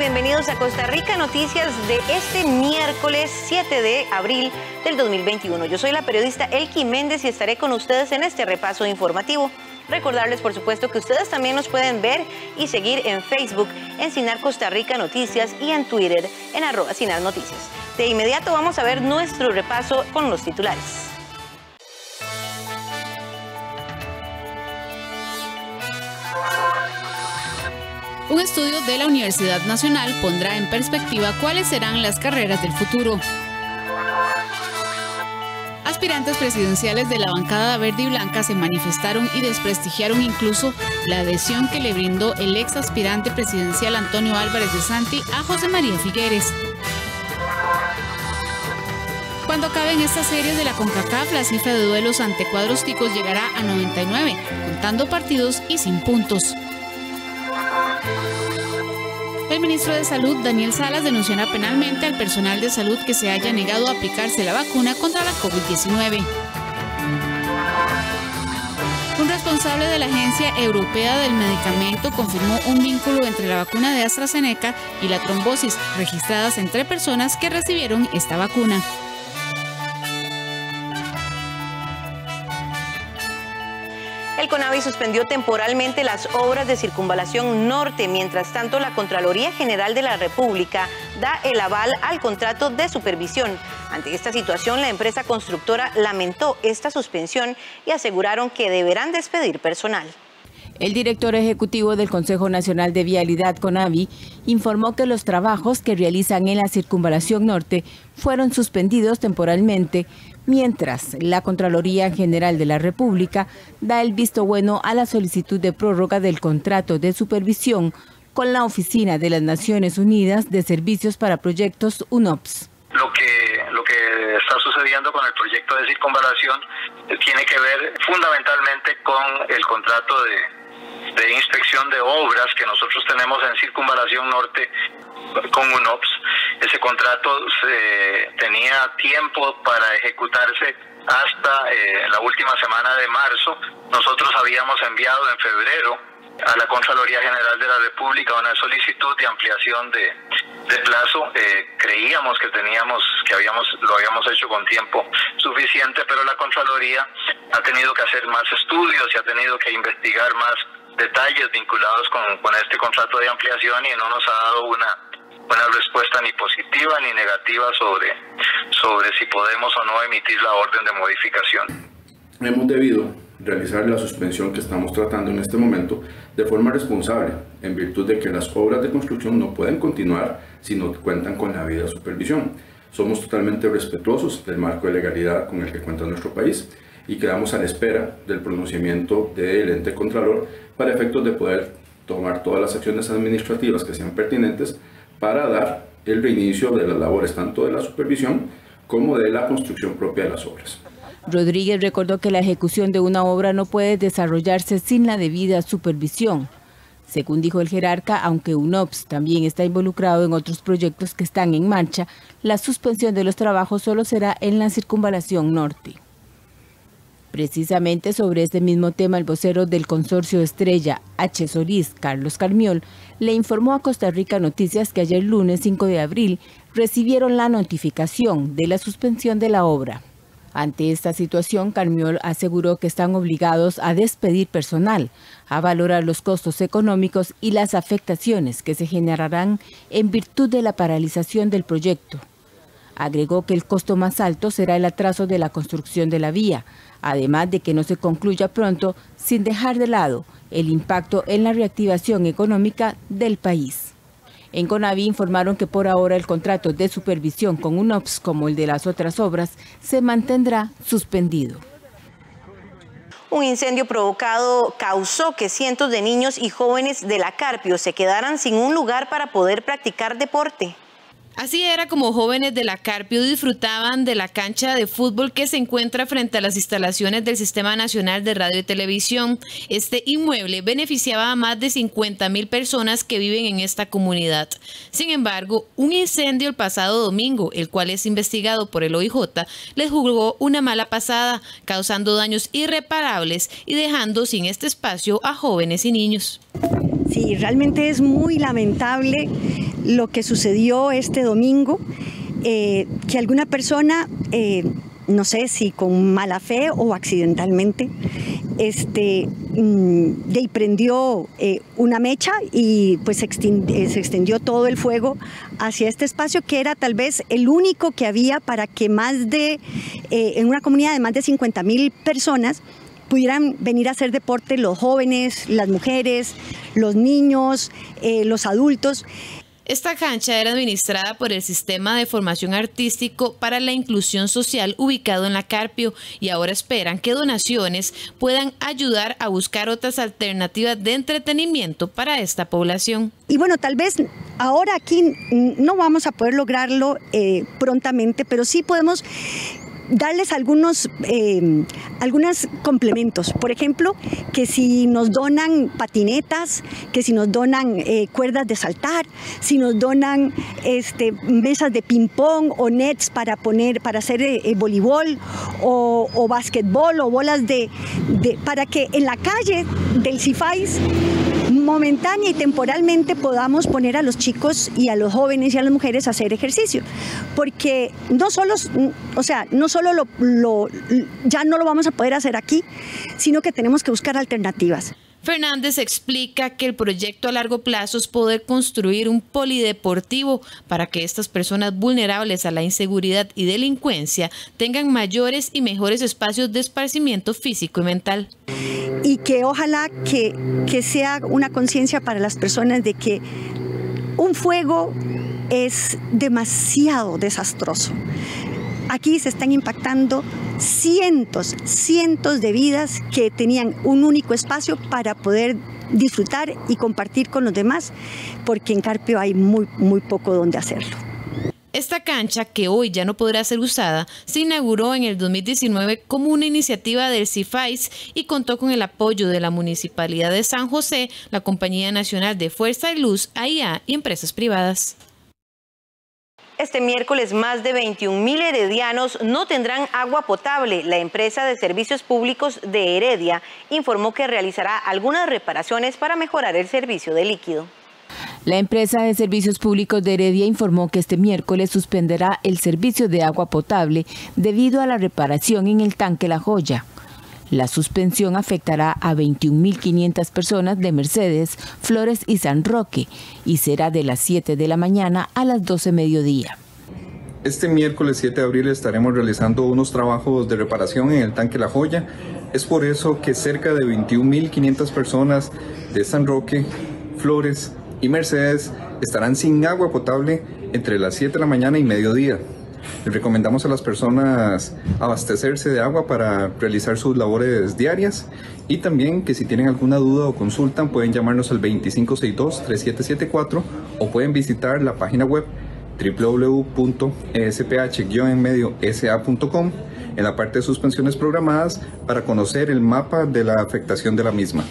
bienvenidos a Costa Rica Noticias de este miércoles 7 de abril del 2021. Yo soy la periodista Elki Méndez y estaré con ustedes en este repaso informativo. Recordarles, por supuesto, que ustedes también nos pueden ver y seguir en Facebook, en Sinar Costa Rica Noticias y en Twitter, en @SinarNoticias. De inmediato vamos a ver nuestro repaso con los titulares. Un estudio de la Universidad Nacional pondrá en perspectiva cuáles serán las carreras del futuro. Aspirantes presidenciales de la bancada verde y blanca se manifestaron y desprestigiaron incluso la adhesión que le brindó el ex aspirante presidencial Antonio Álvarez de Santi a José María Figueres. Cuando acaben estas series de la CONCACAF, la cifra de duelos ante cuadros ticos llegará a 99, contando partidos y sin puntos. El ministro de Salud, Daniel Salas, denunció penalmente al personal de salud que se haya negado a aplicarse la vacuna contra la COVID-19. Un responsable de la Agencia Europea del Medicamento confirmó un vínculo entre la vacuna de AstraZeneca y la trombosis registradas entre personas que recibieron esta vacuna. El CONAVI suspendió temporalmente las obras de Circunvalación Norte. Mientras tanto, la Contraloría General de la República da el aval al contrato de supervisión. Ante esta situación, la empresa constructora lamentó esta suspensión y aseguraron que deberán despedir personal. El director ejecutivo del Consejo Nacional de Vialidad, CONAVI, informó que los trabajos que realizan en la Circunvalación Norte fueron suspendidos temporalmente, mientras la Contraloría General de la República da el visto bueno a la solicitud de prórroga del contrato de supervisión con la Oficina de las Naciones Unidas de Servicios para Proyectos UNOPS. Lo que está sucediendo con el proyecto de circunvalación tiene que ver fundamentalmente con el contrato de inspección de obras que nosotros tenemos en Circunvalación Norte con UNOPS. Ese contrato tenía tiempo para ejecutarse hasta la última semana de marzo. Nosotros habíamos enviado en febrero a la Contraloría General de la República una solicitud de ampliación de plazo. Creíamos que lo habíamos hecho con tiempo suficiente, pero la Contraloría ha tenido que hacer más estudios y ha tenido que investigar más detalles vinculados con este contrato de ampliación y no nos ha dado una respuesta ni positiva ni negativa sobre si podemos o no emitir la orden de modificación. Hemos debido realizar la suspensión que estamos tratando en este momento de forma responsable, en virtud de que las obras de construcción no pueden continuar si no cuentan con la debida supervisión. Somos totalmente respetuosos del marco de legalidad con el que cuenta nuestro país y quedamos a la espera del pronunciamiento del ente contralor para efectos de poder tomar todas las acciones administrativas que sean pertinentes para dar el reinicio de las labores tanto de la supervisión como de la construcción propia de las obras. Rodríguez recordó que la ejecución de una obra no puede desarrollarse sin la debida supervisión. Según dijo el jerarca, aunque UNOPS también está involucrado en otros proyectos que están en marcha, la suspensión de los trabajos solo será en la Circunvalación Norte. Precisamente sobre este mismo tema, el vocero del consorcio Estrella, H. Solís, Carlos Carmiol, le informó a Costa Rica Noticias que ayer lunes 5 de abril recibieron la notificación de la suspensión de la obra. Ante esta situación, Carmiol aseguró que están obligados a despedir personal, a valorar los costos económicos y las afectaciones que se generarán en virtud de la paralización del proyecto. Agregó que el costo más alto será el atraso de la construcción de la vía, además de que no se concluya pronto sin dejar de lado el impacto en la reactivación económica del país. En CONAVI informaron que por ahora el contrato de supervisión con UNOPS, como el de las otras obras, se mantendrá suspendido. Un incendio provocado causó que cientos de niños y jóvenes de la Carpio se quedaran sin un lugar para poder practicar deporte. Así era como jóvenes de la Carpio disfrutaban de la cancha de fútbol que se encuentra frente a las instalaciones del Sistema Nacional de Radio y Televisión. Este inmueble beneficiaba a más de 50.000 personas que viven en esta comunidad. Sin embargo, un incendio el pasado domingo, el cual es investigado por el OIJ, les jugó una mala pasada, causando daños irreparables y dejando sin este espacio a jóvenes y niños. Sí, realmente es muy lamentable lo que sucedió este domingo, que alguna persona, no sé si con mala fe o accidentalmente, prendió una mecha y pues se extendió todo el fuego hacia este espacio, que era tal vez el único que había para que en una comunidad de más de 50,000 personas pudieran venir a hacer deporte los jóvenes, las mujeres, los niños, los adultos. Esta cancha era administrada por el Sistema de Formación Artístico para la Inclusión Social ubicado en la Carpio, y ahora esperan que donaciones puedan ayudar a buscar otras alternativas de entretenimiento para esta población. Y bueno, tal vez ahora aquí no vamos a poder lograrlo prontamente, pero sí podemos darles algunos complementos. Por ejemplo, que si nos donan patinetas, que si nos donan cuerdas de saltar, si nos donan mesas de ping-pong o nets para hacer voleibol o básquetbol o bolas para que en la calle del Cifais momentánea y temporalmente podamos poner a los chicos y a los jóvenes y a las mujeres a hacer ejercicio, porque no solo ya no lo vamos a poder hacer aquí, sino que tenemos que buscar alternativas. Fernández explica que el proyecto a largo plazo es poder construir un polideportivo para que estas personas vulnerables a la inseguridad y delincuencia tengan mayores y mejores espacios de esparcimiento físico y mental. Y que ojalá que sea una conciencia para las personas de que un fuego es demasiado desastroso. Aquí se están impactando cientos de vidas que tenían un único espacio para poder disfrutar y compartir con los demás, porque en Carpio hay muy poco donde hacerlo. Esta cancha, que hoy ya no podrá ser usada, se inauguró en el 2019 como una iniciativa del Cifais y contó con el apoyo de la Municipalidad de San José, la Compañía Nacional de Fuerza y Luz, AIA y empresas privadas. Este miércoles más de 21,000 heredianos no tendrán agua potable. La empresa de servicios públicos de Heredia informó que realizará algunas reparaciones para mejorar el servicio de líquido. La empresa de servicios públicos de Heredia informó que este miércoles suspenderá el servicio de agua potable debido a la reparación en el tanque La Joya. La suspensión afectará a 21,500 personas de Mercedes, Flores y San Roque y será de las 7 de la mañana a las 12 mediodía. Este miércoles 7 de abril estaremos realizando unos trabajos de reparación en el tanque La Joya. Es por eso que cerca de 21,500 personas de San Roque, Flores y Mercedes estarán sin agua potable entre las 7 de la mañana y mediodía. Les recomendamos a las personas abastecerse de agua para realizar sus labores diarias, y también que si tienen alguna duda o consulta pueden llamarnos al 2562-3774 o pueden visitar la página web www.esph-sa.com en la parte de suspensiones programadas para conocer el mapa de la afectación de la misma.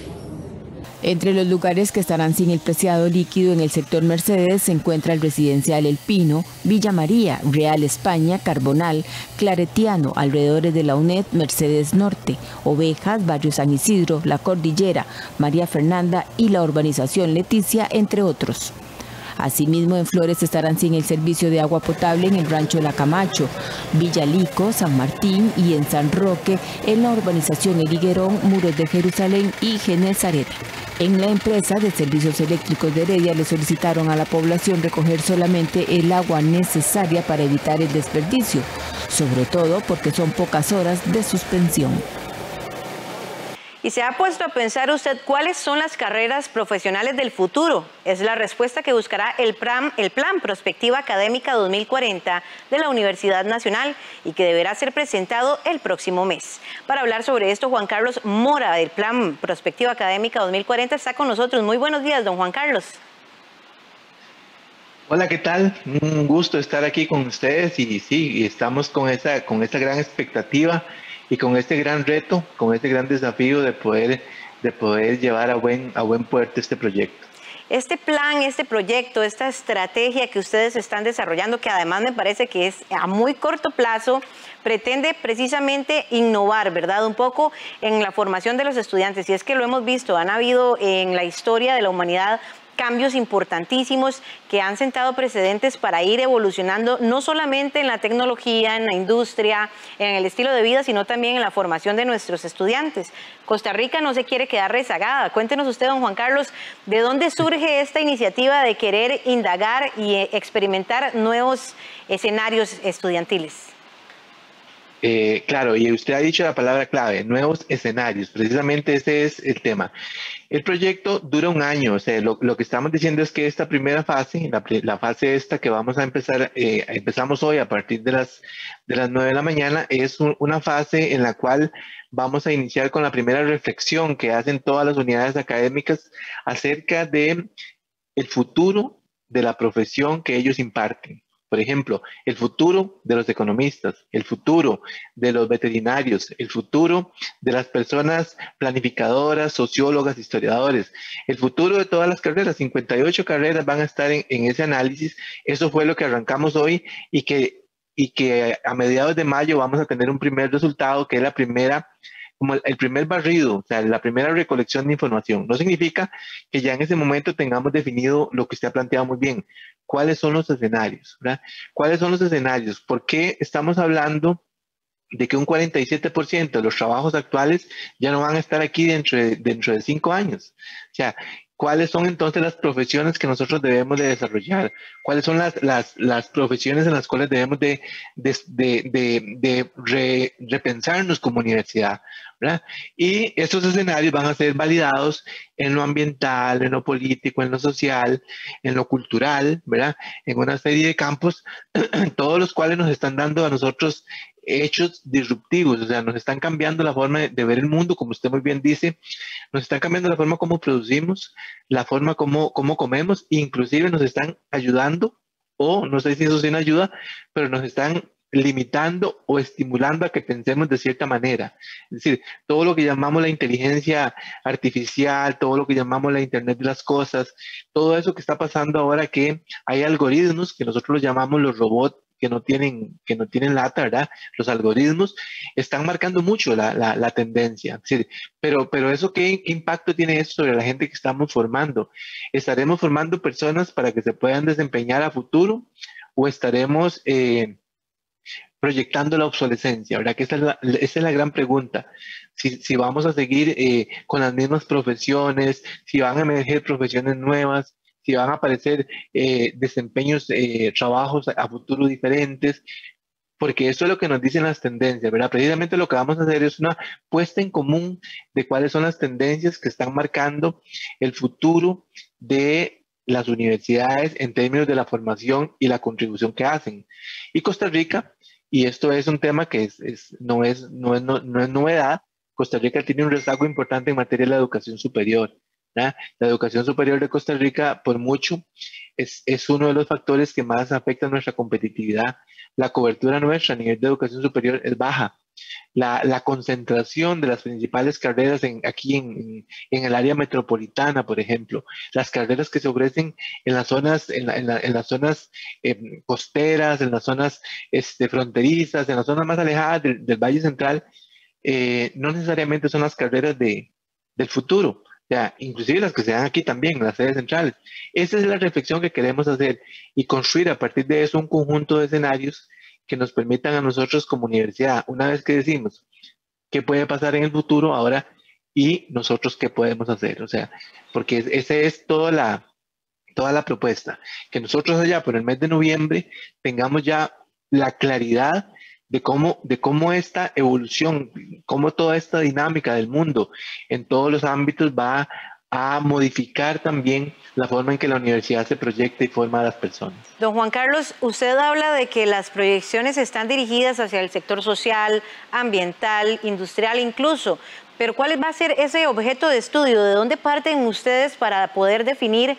Entre los lugares que estarán sin el preciado líquido en el sector Mercedes se encuentra el residencial El Pino, Villa María, Real España, Carbonal, Claretiano, alrededores de la UNED, Mercedes Norte, Ovejas, Barrio San Isidro, La Cordillera, María Fernanda y la urbanización Leticia, entre otros. Asimismo, en Flores estarán sin el servicio de agua potable en el rancho La Camacho, Villalico, San Martín y en San Roque, en la urbanización El Higuerón, Muros de Jerusalén y Genezaret. En la empresa de servicios eléctricos de Heredia le solicitaron a la población recoger solamente el agua necesaria para evitar el desperdicio, sobre todo porque son pocas horas de suspensión. ¿Y se ha puesto a pensar usted cuáles son las carreras profesionales del futuro? Es la respuesta que buscará el Plan Prospectiva Académica 2040 de la Universidad Nacional y que deberá ser presentado el próximo mes. Para hablar sobre esto, Juan Carlos Mora, del Plan Prospectiva Académica 2040, está con nosotros. Muy buenos días, don Juan Carlos. Hola, ¿qué tal? Un gusto estar aquí con ustedes y sí, estamos con esta gran expectativa y con este gran reto, con este gran desafío de poder llevar a buen puerto este proyecto. Este plan, este proyecto, esta estrategia que ustedes están desarrollando, que además me parece que es a muy corto plazo, pretende precisamente innovar, ¿verdad? Un poco en la formación de los estudiantes. Y es que lo hemos visto, han habido en la historia de la humanidad cambios importantísimos que han sentado precedentes para ir evolucionando no solamente en la tecnología, en la industria, en el estilo de vida, sino también en la formación de nuestros estudiantes. Costa Rica no se quiere quedar rezagada. Cuéntenos usted, don Juan Carlos, ¿de dónde surge esta iniciativa de querer indagar y experimentar nuevos escenarios estudiantiles? Claro, y usted ha dicho la palabra clave, nuevos escenarios, precisamente ese es el tema. El proyecto dura un año, o sea, lo que estamos diciendo es que esta primera fase, la fase esta que vamos a empezar, empezamos hoy a partir de las 9 de la mañana, es una fase en la cual vamos a iniciar con la primera reflexión que hacen todas las unidades académicas acerca de el futuro de la profesión que ellos imparten. Por ejemplo, el futuro de los economistas, el futuro de los veterinarios, el futuro de las personas planificadoras, sociólogas, historiadores, el futuro de todas las carreras. 58 carreras van a estar en ese análisis. Eso fue lo que arrancamos hoy y que a mediados de mayo vamos a tener un primer resultado que es como el primer barrido, o sea, la primera recolección de información. No significa que ya en ese momento tengamos definido lo que usted ha planteado muy bien. ¿Cuáles son los escenarios? ¿Verdad? ¿Cuáles son los escenarios? ¿Por qué estamos hablando de que un 47% de los trabajos actuales ya no van a estar aquí dentro de 5 años? O sea, ¿cuáles son entonces las profesiones que nosotros debemos de desarrollar? ¿Cuáles son las profesiones en las cuales debemos de repensarnos como universidad? ¿Verdad? Y estos escenarios van a ser validados en lo ambiental, en lo político, en lo social, en lo cultural, ¿verdad? En una serie de campos, todos los cuales nos están dando a nosotros hechos disruptivos, o sea, nos están cambiando la forma de ver el mundo, como usted muy bien dice, nos están cambiando la forma como producimos, la forma como comemos, inclusive nos están ayudando, o no sé si eso tiene ayuda, pero nos están limitando o estimulando a que pensemos de cierta manera. Es decir, todo lo que llamamos la inteligencia artificial, todo lo que llamamos la Internet de las cosas, todo eso que está pasando ahora, que hay algoritmos que nosotros los llamamos los robots que no tienen lata, ¿verdad? Los algoritmos están marcando mucho la tendencia. Es decir, pero eso, ¿qué impacto tiene eso sobre la gente que estamos formando? ¿Estaremos formando personas para que se puedan desempeñar a futuro o estaremos proyectando la obsolescencia? ¿Verdad? Que esa es la gran pregunta. Si vamos a seguir con las mismas profesiones, si van a emerger profesiones nuevas, si van a aparecer desempeños, trabajos a futuro diferentes, porque eso es lo que nos dicen las tendencias, ¿verdad? Precisamente lo que vamos a hacer es una puesta en común de cuáles son las tendencias que están marcando el futuro de las universidades en términos de la formación y la contribución que hacen. Y Costa Rica, y esto es un tema que no es novedad, Costa Rica tiene un rezago importante en materia de la educación superior, ¿verdad? La educación superior de Costa Rica, por mucho, es uno de los factores que más afecta nuestra competitividad. La cobertura nuestra a nivel de educación superior es baja. La concentración de las principales carreras aquí en el área metropolitana, por ejemplo, las carreras que se ofrecen en las zonas, en las zonas costeras, en las zonas fronterizas, en las zonas más alejadas del Valle Central, no necesariamente son las carreras del futuro. O sea, inclusive las que se dan aquí también, en las sedes centrales. Esa es la reflexión que queremos hacer y construir a partir de eso un conjunto de escenarios que nos permitan a nosotros como universidad, una vez que decimos qué puede pasar en el futuro ahora y nosotros qué podemos hacer. O sea, porque esa es toda la propuesta, que nosotros allá por el mes de noviembre tengamos ya la claridad de cómo esta evolución, cómo toda esta dinámica del mundo en todos los ámbitos va a modificar también la forma en que la universidad se proyecta y forma a las personas. Don Juan Carlos, usted habla de que las proyecciones están dirigidas hacia el sector social, ambiental, industrial incluso, pero ¿cuál va a ser ese objeto de estudio? ¿De dónde parten ustedes para poder definir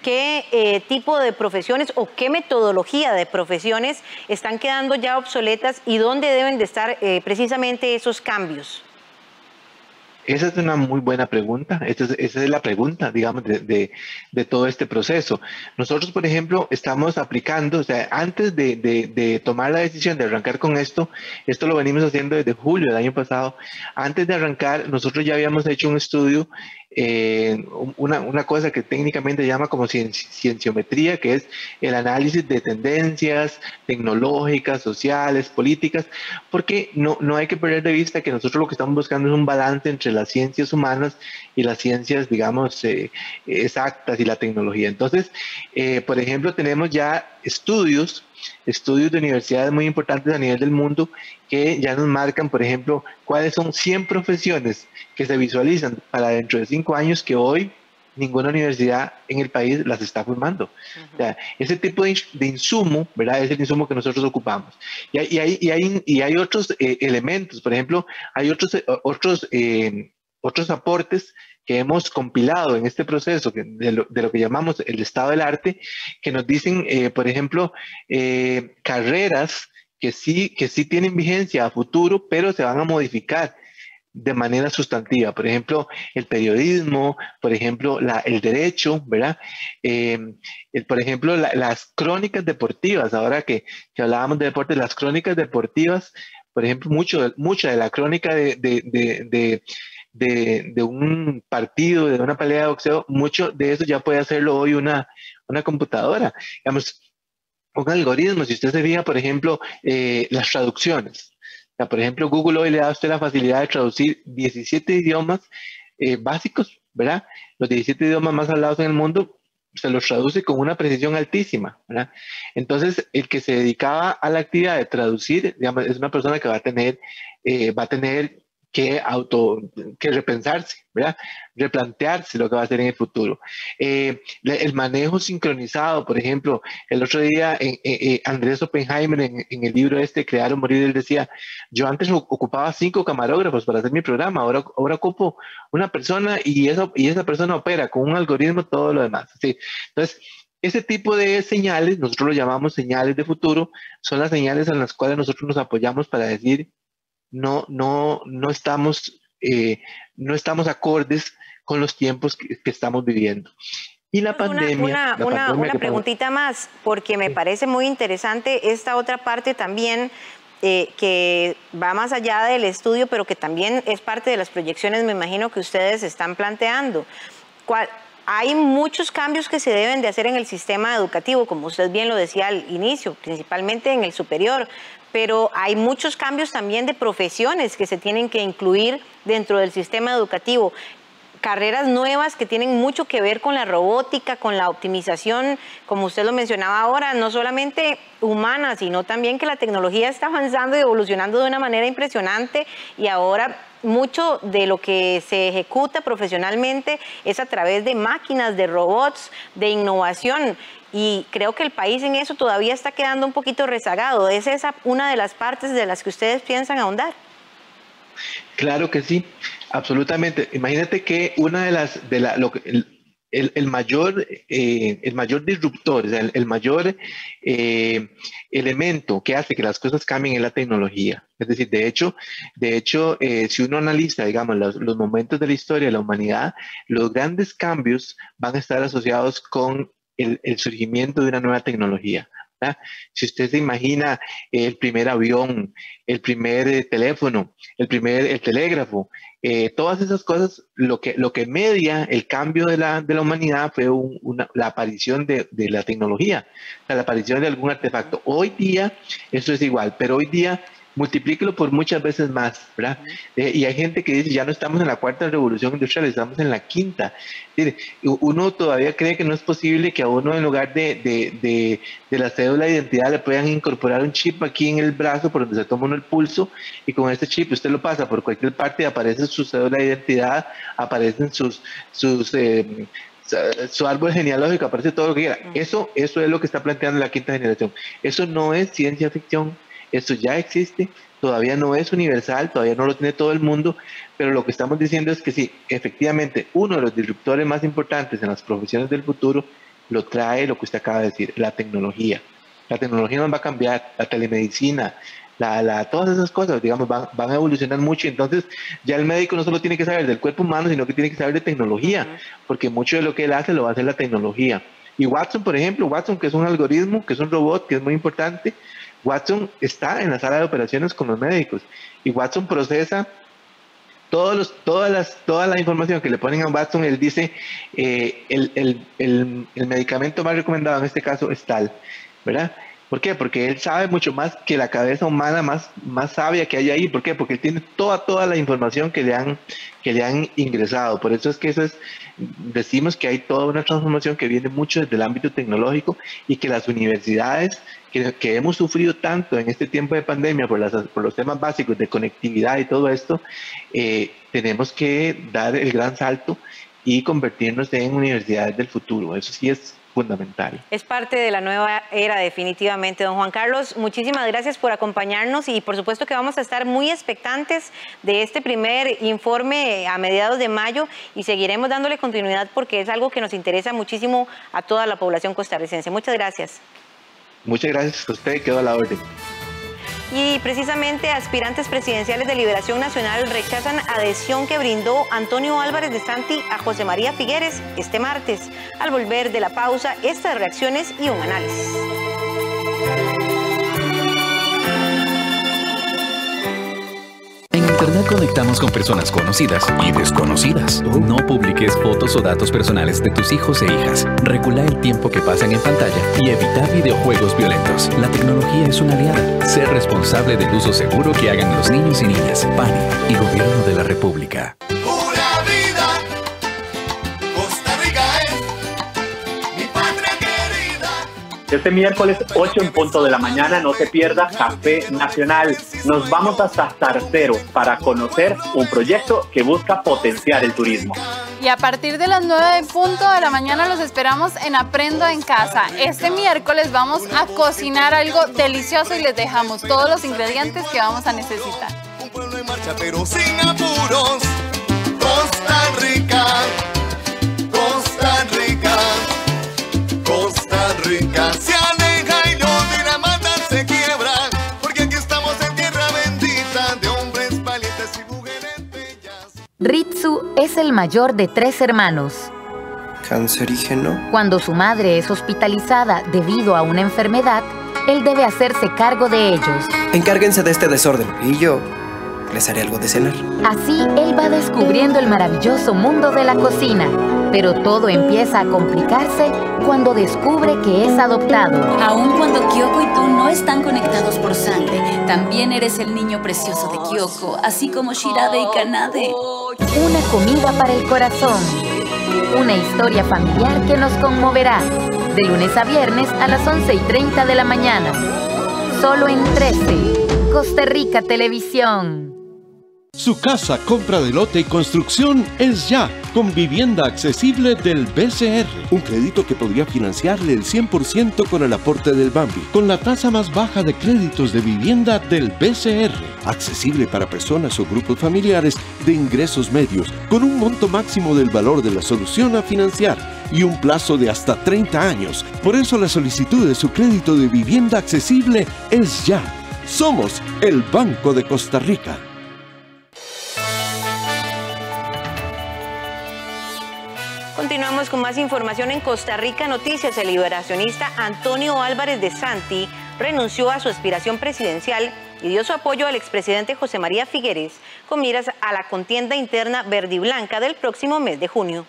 qué tipo de profesiones o qué metodología de profesiones están quedando ya obsoletas y dónde deben de estar precisamente esos cambios? Esa es una muy buena pregunta. Esa es la pregunta, digamos, de todo este proceso. Nosotros, por ejemplo, estamos aplicando, o sea, antes de tomar la decisión de arrancar con esto lo venimos haciendo desde julio del año pasado. Antes de arrancar, nosotros ya habíamos hecho un estudio una cosa que técnicamente llama como cienciometría, que es el análisis de tendencias tecnológicas, sociales, políticas, porque no hay que perder de vista que nosotros lo que estamos buscando es un balance entre las ciencias humanas y las ciencias, digamos, exactas y la tecnología. Entonces, por ejemplo, tenemos ya estudios de universidades muy importantes a nivel del mundo que ya nos marcan, por ejemplo, cuáles son 100 profesiones que se visualizan para dentro de 5 años que hoy ninguna universidad en el país las está formando. O sea, ese tipo de insumo, ¿verdad? Es el insumo que nosotros ocupamos. Y hay otros elementos, por ejemplo, hay otros aportes que hemos compilado en este proceso de lo que llamamos el estado del arte, que nos dicen, por ejemplo, carreras que sí tienen vigencia a futuro, pero se van a modificar de manera sustantiva. Por ejemplo, el periodismo, por ejemplo, el derecho, ¿verdad? Por ejemplo, las crónicas deportivas, ahora que hablábamos de deportes, las crónicas deportivas, por ejemplo, mucha de la crónica de un partido, de una pelea de boxeo, mucho de eso ya puede hacerlo hoy una computadora. Digamos, un algoritmo, si usted se fija, por ejemplo, las traducciones. O sea, por ejemplo, Google hoy le da a usted la facilidad de traducir 17 idiomas básicos, ¿verdad? Los 17 idiomas más hablados en el mundo se los traduce con una precisión altísima, ¿verdad? Entonces, el que se dedicaba a la actividad de traducir, digamos, es una persona que va a tener que repensarse, ¿verdad? Replantearse lo que va a hacer en el futuro. El manejo sincronizado, por ejemplo, el otro día Andrés Oppenheimer en el libro Crear o Morir, él decía, yo antes ocupaba 5 camarógrafos para hacer mi programa, ahora ocupo una persona y esa persona opera con un algoritmo todo lo demás. ¿Sí? Entonces, ese tipo de señales, nosotros lo llamamos señales de futuro, son las señales en las cuales nosotros nos apoyamos para decir no estamos acordes con los tiempos que estamos viviendo. Y la pandemia... Una preguntita más, porque me parece muy interesante esta otra parte también que va más allá del estudio, pero que también es parte de las proyecciones, me imagino, que ustedes están planteando. Hay muchos cambios que se deben de hacer en el sistema educativo, como usted bien lo decía al inicio, principalmente en el superior, pero hay muchos cambios también de profesiones que se tienen que incluir dentro del sistema educativo. Carreras nuevas que tienen mucho que ver con la robótica, con la optimización, como usted lo mencionaba ahora, no solamente humana, sino también que la tecnología está avanzando y evolucionando de una manera impresionante y ahora mucho de lo que se ejecuta profesionalmente es a través de máquinas, de robots, de innovación. Y creo que el país en eso todavía está quedando un poquito rezagado. ¿Es esa una de las partes de las que ustedes piensan ahondar? Claro que sí, absolutamente. Imagínate que una de el mayor disruptor, o sea, el mayor elemento que hace que las cosas cambien es la tecnología. Es decir, de hecho, si uno analiza, digamos, los momentos de la historia de la humanidad, los grandes cambios van a estar asociados con el surgimiento de una nueva tecnología. ¿verdad? Si usted se imagina el primer avión, el primer teléfono, el telégrafo, todas esas cosas, lo que media el cambio de la humanidad fue la aparición de la tecnología, o sea, la aparición de algún artefacto. Hoy día eso es igual, pero hoy día multiplíquelo por muchas veces más, ¿verdad? Y hay gente que dice, ya no estamos en la cuarta revolución industrial, estamos en la quinta. Uno todavía cree que no es posible que a uno, en lugar de la cédula de identidad, le puedan incorporar un chip aquí en el brazo por donde se toma uno el pulso, y con este chip usted lo pasa por cualquier parte y aparece su cédula de identidad, aparecen su árbol genealógico, aparece todo lo que quiera. Eso es lo que está planteando la quinta generación. Eso no es ciencia ficción. Esto ya existe, todavía no es universal, todavía no lo tiene todo el mundo, pero lo que estamos diciendo es que sí, efectivamente, uno de los disruptores más importantes en las profesiones del futuro lo trae lo que usted acaba de decir, la tecnología. La tecnología nos va a cambiar, la telemedicina, todas esas cosas, digamos, van a evolucionar mucho. Entonces, ya el médico no solo tiene que saber del cuerpo humano, sino que tiene que saber de tecnología, porque mucho de lo que él hace lo va a hacer la tecnología. Y Watson, por ejemplo, Watson, que es un algoritmo, que es un robot, que es muy importante, Watson está en la sala de operaciones con los médicos y Watson procesa toda la información que le ponen a Watson, él dice el medicamento más recomendado en este caso es tal, ¿verdad? ¿Por qué? Porque él sabe mucho más que la cabeza humana más sabia que hay ahí. ¿Por qué? Porque él tiene toda la información que le han ingresado. Por eso es que decimos que hay toda una transformación que viene mucho desde el ámbito tecnológico y que las universidades que hemos sufrido tanto en este tiempo de pandemia por los temas básicos de conectividad y todo esto, tenemos que dar el gran salto y convertirnos en universidades del futuro. Eso sí es fundamental. Es parte de la nueva era, definitivamente. Don Juan Carlos, muchísimas gracias por acompañarnos y por supuesto que vamos a estar muy expectantes de este primer informe a mediados de mayo y seguiremos dándole continuidad porque es algo que nos interesa muchísimo a toda la población costarricense. Muchas gracias. Muchas gracias a usted, quedó a la orden. Y precisamente aspirantes presidenciales de Liberación Nacional rechazan adhesión que brindó Antonio Álvarez de Santi a José María Figueres este martes. Al volver de la pausa, estas reacciones y un análisis. En Internet conectamos con personas conocidas y desconocidas. No publiques fotos o datos personales de tus hijos e hijas. Regula el tiempo que pasan en pantalla y evita videojuegos violentos. La tecnología es una aliada. Sé responsable del uso seguro que hagan los niños y niñas. PANI y Gobierno de la República. Este miércoles 8 en punto de la mañana no se pierda Café Nacional. Nos vamos hasta Zarcero para conocer un proyecto que busca potenciar el turismo. Y a partir de las 9 en punto de la mañana los esperamos en Aprendo en Casa. Este miércoles vamos a cocinar algo delicioso y les dejamos todos los ingredientes que vamos a necesitar. Un pueblo en marcha pero sin apuros. Costa Rica, Costa Rica. Costa Rica se aleja y los Dinamarca se quiebran, porque aquí estamos en tierra bendita de hombres valientes y mujeres bellas. Ritsu es el mayor de 3 hermanos. ¿Cancerígeno? Cuando su madre es hospitalizada debido a una enfermedad, él debe hacerse cargo de ellos. Encárguense de este desorden y yo les haré algo de cenar. Así él va descubriendo el maravilloso mundo de la cocina. Pero todo empieza a complicarse cuando descubre que es adoptado. Aun cuando Kyoko y tú no están conectados por sangre, también eres el niño precioso de Kyoko, así como Shirabe y Kanade. Una comida para el corazón. Una historia familiar que nos conmoverá. De lunes a viernes a las 11:30 de la mañana. Solo en 13. Costa Rica Televisión. Su casa, compra de lote y construcción es ya, con vivienda accesible del BCR. Un crédito que podría financiarle el 100% con el aporte del Bambi, con la tasa más baja de créditos de vivienda del BCR. Accesible para personas o grupos familiares de ingresos medios, con un monto máximo del valor de la solución a financiar y un plazo de hasta 30 años. Por eso la solicitud de su crédito de vivienda accesible es ya. Somos el Banco de Costa Rica. Continuamos con más información en Costa Rica Noticias. El liberacionista Antonio Álvarez de Santi renunció a su aspiración presidencial y dio su apoyo al expresidente José María Figueres con miras a la contienda interna verde y blanca del próximo mes de junio.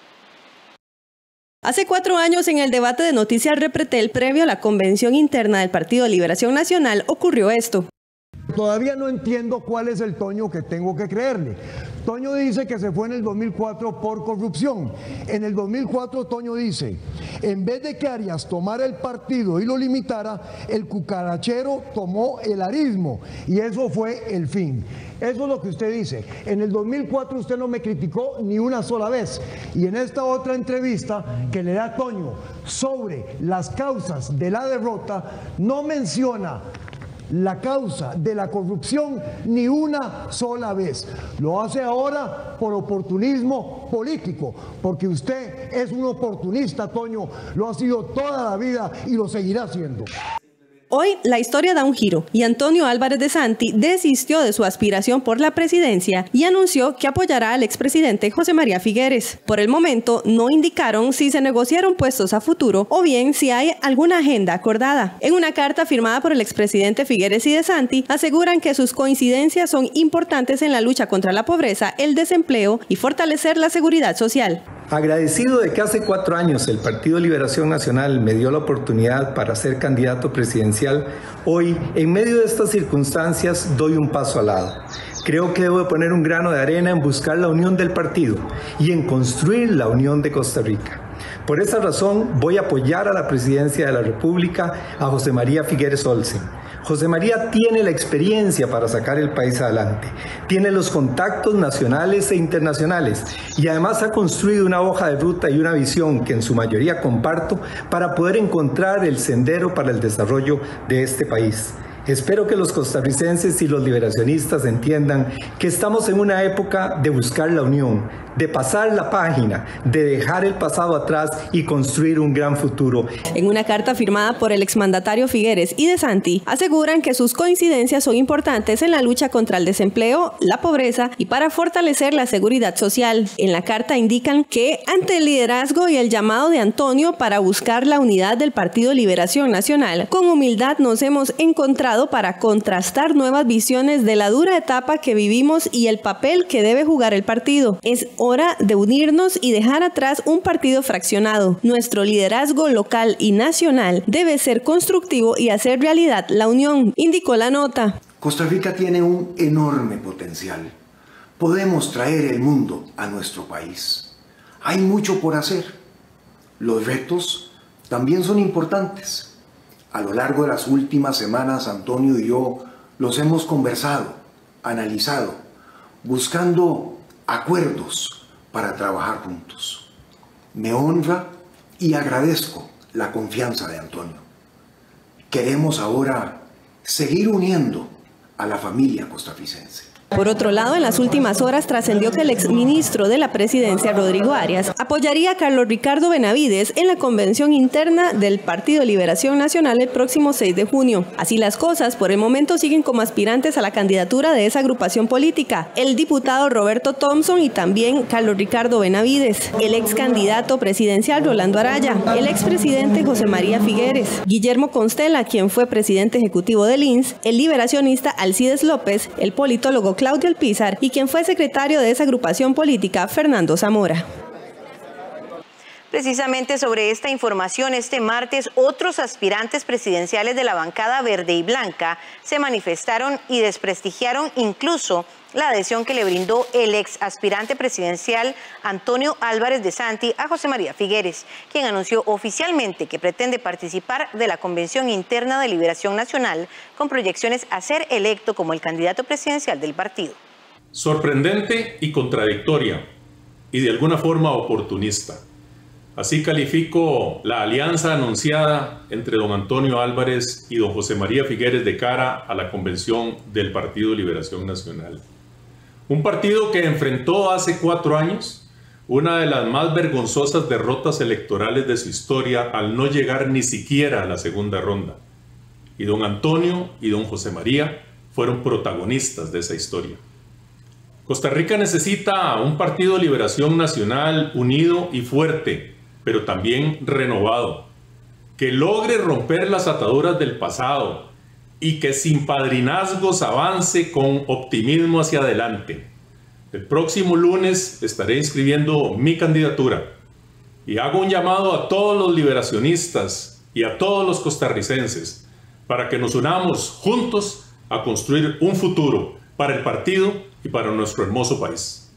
Hace 4 años, en el debate de Noticias Repretel previo a la convención interna del Partido de Liberación Nacional, ocurrió esto. Todavía no entiendo cuál es el Toño que tengo que creerle. Toño dice que se fue en el 2004 por corrupción. En el 2004 Toño dice, en vez de que Arias tomara el partido y lo limitara, el cucarachero tomó el arismo y eso fue el fin. Eso es lo que usted dice. En el 2004 usted no me criticó ni una sola vez. Y en esta otra entrevista que le da Toño sobre las causas de la derrota, no menciona la causa de la corrupción ni una sola vez. Lo hace ahora por oportunismo político, porque usted es un oportunista, Toño, lo ha sido toda la vida y lo seguirá siendo. Hoy la historia da un giro y Antonio Álvarez de Santi desistió de su aspiración por la presidencia y anunció que apoyará al expresidente José María Figueres. Por el momento no indicaron si se negociaron puestos a futuro o bien si hay alguna agenda acordada. En una carta firmada por el expresidente Figueres y de Santi aseguran que sus coincidencias son importantes en la lucha contra la pobreza, el desempleo y fortalecer la seguridad social. Agradecido de que hace 4 años el Partido Liberación Nacional me dio la oportunidad para ser candidato presidencial, hoy, en medio de estas circunstancias, doy un paso al lado. Creo que debo poner un grano de arena en buscar la unión del partido y en construir la unión de Costa Rica. Por esa razón, voy a apoyar a la presidencia de la República a José María Figueres Olsen. José María tiene la experiencia para sacar el país adelante, tiene los contactos nacionales e internacionales y además ha construido una hoja de ruta y una visión que en su mayoría comparto para poder encontrar el sendero para el desarrollo de este país. Espero que los costarricenses y los liberacionistas entiendan que estamos en una época de buscar la unión, de pasar la página, de dejar el pasado atrás y construir un gran futuro. En una carta firmada por el exmandatario Figueres y de Santi, aseguran que sus coincidencias son importantes en la lucha contra el desempleo, la pobreza y para fortalecer la seguridad social. En la carta indican que ante el liderazgo y el llamado de Antonio para buscar la unidad del Partido Liberación Nacional, con humildad nos hemos encontrado para contrastar nuevas visiones de la dura etapa que vivimos y el papel que debe jugar el partido. Es hora de unirnos y dejar atrás un partido fraccionado. Nuestro liderazgo local y nacional debe ser constructivo y hacer realidad la unión, indicó la nota. Costa Rica tiene un enorme potencial. Podemos traer el mundo a nuestro país. Hay mucho por hacer. Los retos también son importantes. A lo largo de las últimas semanas, Antonio y yo los hemos conversado, analizado, buscando acuerdos para trabajar juntos. Me honra y agradezco la confianza de Antonio. Queremos ahora seguir uniendo a la familia costarricense. Por otro lado, en las últimas horas trascendió que el exministro de la presidencia, Rodrigo Arias, apoyaría a Carlos Ricardo Benavides en la convención interna del Partido Liberación Nacional el próximo 6 de junio. Así las cosas, por el momento siguen como aspirantes a la candidatura de esa agrupación política, el diputado Roberto Thompson y también Carlos Ricardo Benavides, el ex candidato presidencial Rolando Araya, el expresidente José María Figueres, Guillermo Constella, quien fue presidente ejecutivo del INS, el liberacionista Alcides López, el politólogo Claudio Alpizar y quien fue secretario de esa agrupación política, Fernando Zamora. Precisamente sobre esta información, este martes otros aspirantes presidenciales de la bancada verde y blanca se manifestaron y desprestigiaron incluso la adhesión que le brindó el ex aspirante presidencial Antonio Álvarez de Santi a José María Figueres, quien anunció oficialmente que pretende participar de la Convención Interna de Liberación Nacional con proyecciones a ser electo como el candidato presidencial del partido. Sorprendente y contradictoria, y de alguna forma oportunista. Así califico la alianza anunciada entre don Antonio Álvarez y don José María Figueres de cara a la convención del Partido Liberación Nacional. Un partido que enfrentó hace 4 años una de las más vergonzosas derrotas electorales de su historia al no llegar ni siquiera a la segunda ronda. Y don Antonio y don José María fueron protagonistas de esa historia. Costa Rica necesita un Partido Liberación Nacional unido y fuerte, pero también renovado, que logre romper las ataduras del pasado y que sin padrinazgos avance con optimismo hacia adelante. El próximo lunes estaré inscribiendo mi candidatura y hago un llamado a todos los liberacionistas y a todos los costarricenses para que nos unamos juntos a construir un futuro para el partido y para nuestro hermoso país.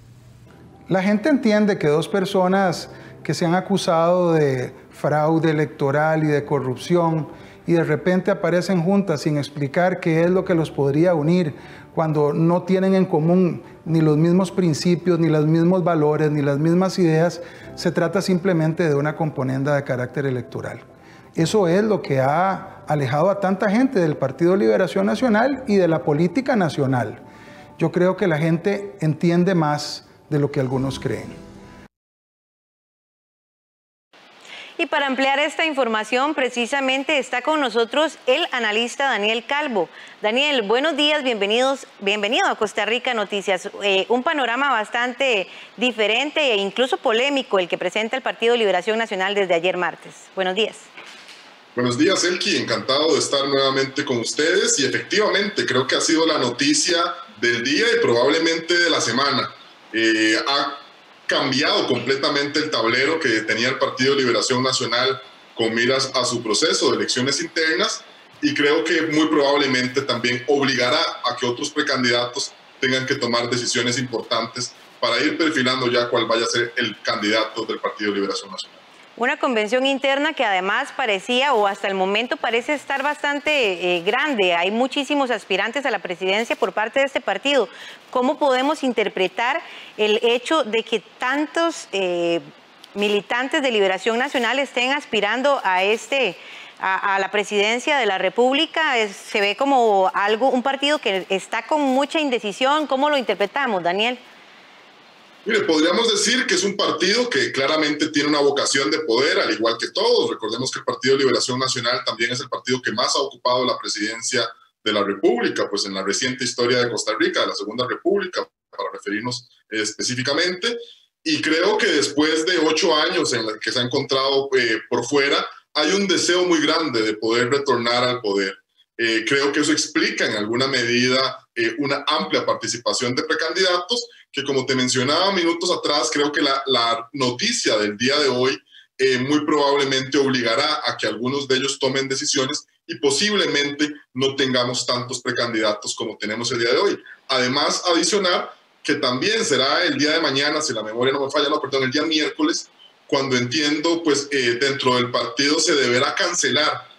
La gente entiende que 2 personas que se han acusado de fraude electoral y de corrupción y de repente aparecen juntas sin explicar qué es lo que los podría unir cuando no tienen en común ni los mismos principios, ni los mismos valores, ni las mismas ideas, se trata simplemente de una componenda de carácter electoral. Eso es lo que ha alejado a tanta gente del Partido Liberación Nacional y de la política nacional. Yo creo que la gente entiende más de lo que algunos creen. Y para ampliar esta información, precisamente está con nosotros el analista Daniel Calvo. Daniel, buenos días, bienvenido a Costa Rica Noticias. Un panorama bastante diferente e incluso polémico el que presenta el Partido Liberación Nacional desde ayer martes. Buenos días. Buenos días, Elki. Encantado de estar nuevamente con ustedes. Y efectivamente, creo que ha sido la noticia del día y probablemente de la semana. Ha cambiado completamente el tablero que tenía el Partido Liberación Nacional con miras a su proceso de elecciones internas, y creo que muy probablemente también obligará a que otros precandidatos tengan que tomar decisiones importantes para ir perfilando ya cuál vaya a ser el candidato del Partido Liberación Nacional. Una convención interna que además parecía, o hasta el momento parece estar bastante grande. Hay muchísimos aspirantes a la presidencia por parte de este partido. ¿Cómo podemos interpretar el hecho de que tantos militantes de Liberación Nacional estén aspirando a la presidencia de la República? Se ve como un partido que está con mucha indecisión. ¿Cómo lo interpretamos, Daniel? Mire, podríamos decir que es un partido que claramente tiene una vocación de poder, al igual que todos. Recordemos que el Partido Liberación Nacional también es el partido que más ha ocupado la presidencia de la República, pues en la reciente historia de Costa Rica, de la Segunda República, para referirnos específicamente. Y creo que después de 8 años en los que se ha encontrado por fuera, hay un deseo muy grande de poder retornar al poder. Creo que eso explica en alguna medida una amplia participación de precandidatos, que como te mencionaba minutos atrás, creo que la noticia del día de hoy muy probablemente obligará a que algunos de ellos tomen decisiones y posiblemente no tengamos tantos precandidatos como tenemos el día de hoy. Además, adicionar que también será el día de mañana, si la memoria no me falla, el día miércoles, cuando entiendo, pues dentro del partido se deberá cancelar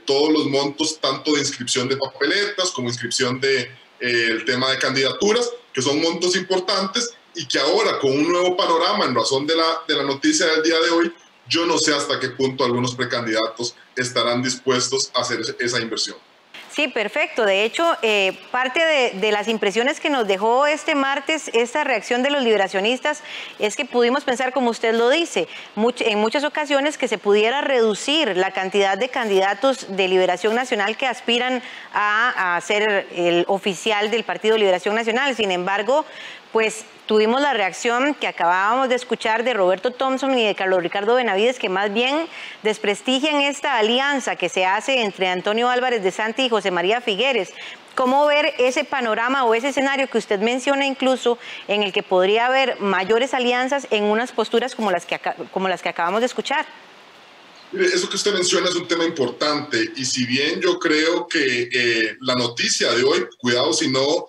todos los montos, tanto de inscripción de papeletas como inscripción de el tema de candidaturas, que son montos importantes y que ahora con un nuevo panorama en razón de la noticia del día de hoy, yo no sé hasta qué punto algunos precandidatos estarán dispuestos a hacer esa inversión. Sí, perfecto. De hecho, parte de las impresiones que nos dejó este martes esta reacción de los liberacionistas es que pudimos pensar, como usted lo dice, en muchas ocasiones que se pudiera reducir la cantidad de candidatos de Liberación Nacional que aspiran a ser el oficial del Partido Liberación Nacional. Sin embargo, pues tuvimos la reacción que acabábamos de escuchar de Roberto Thompson y de Carlos Ricardo Benavides, que más bien desprestigian esta alianza que se hace entre Antonio Álvarez de Santi y José María Figueres. ¿Cómo ver ese panorama o ese escenario que usted menciona incluso en el que podría haber mayores alianzas en unas posturas como las que acabamos de escuchar? Mire, eso que usted menciona es un tema importante, y si bien yo creo que la noticia de hoy, cuidado si no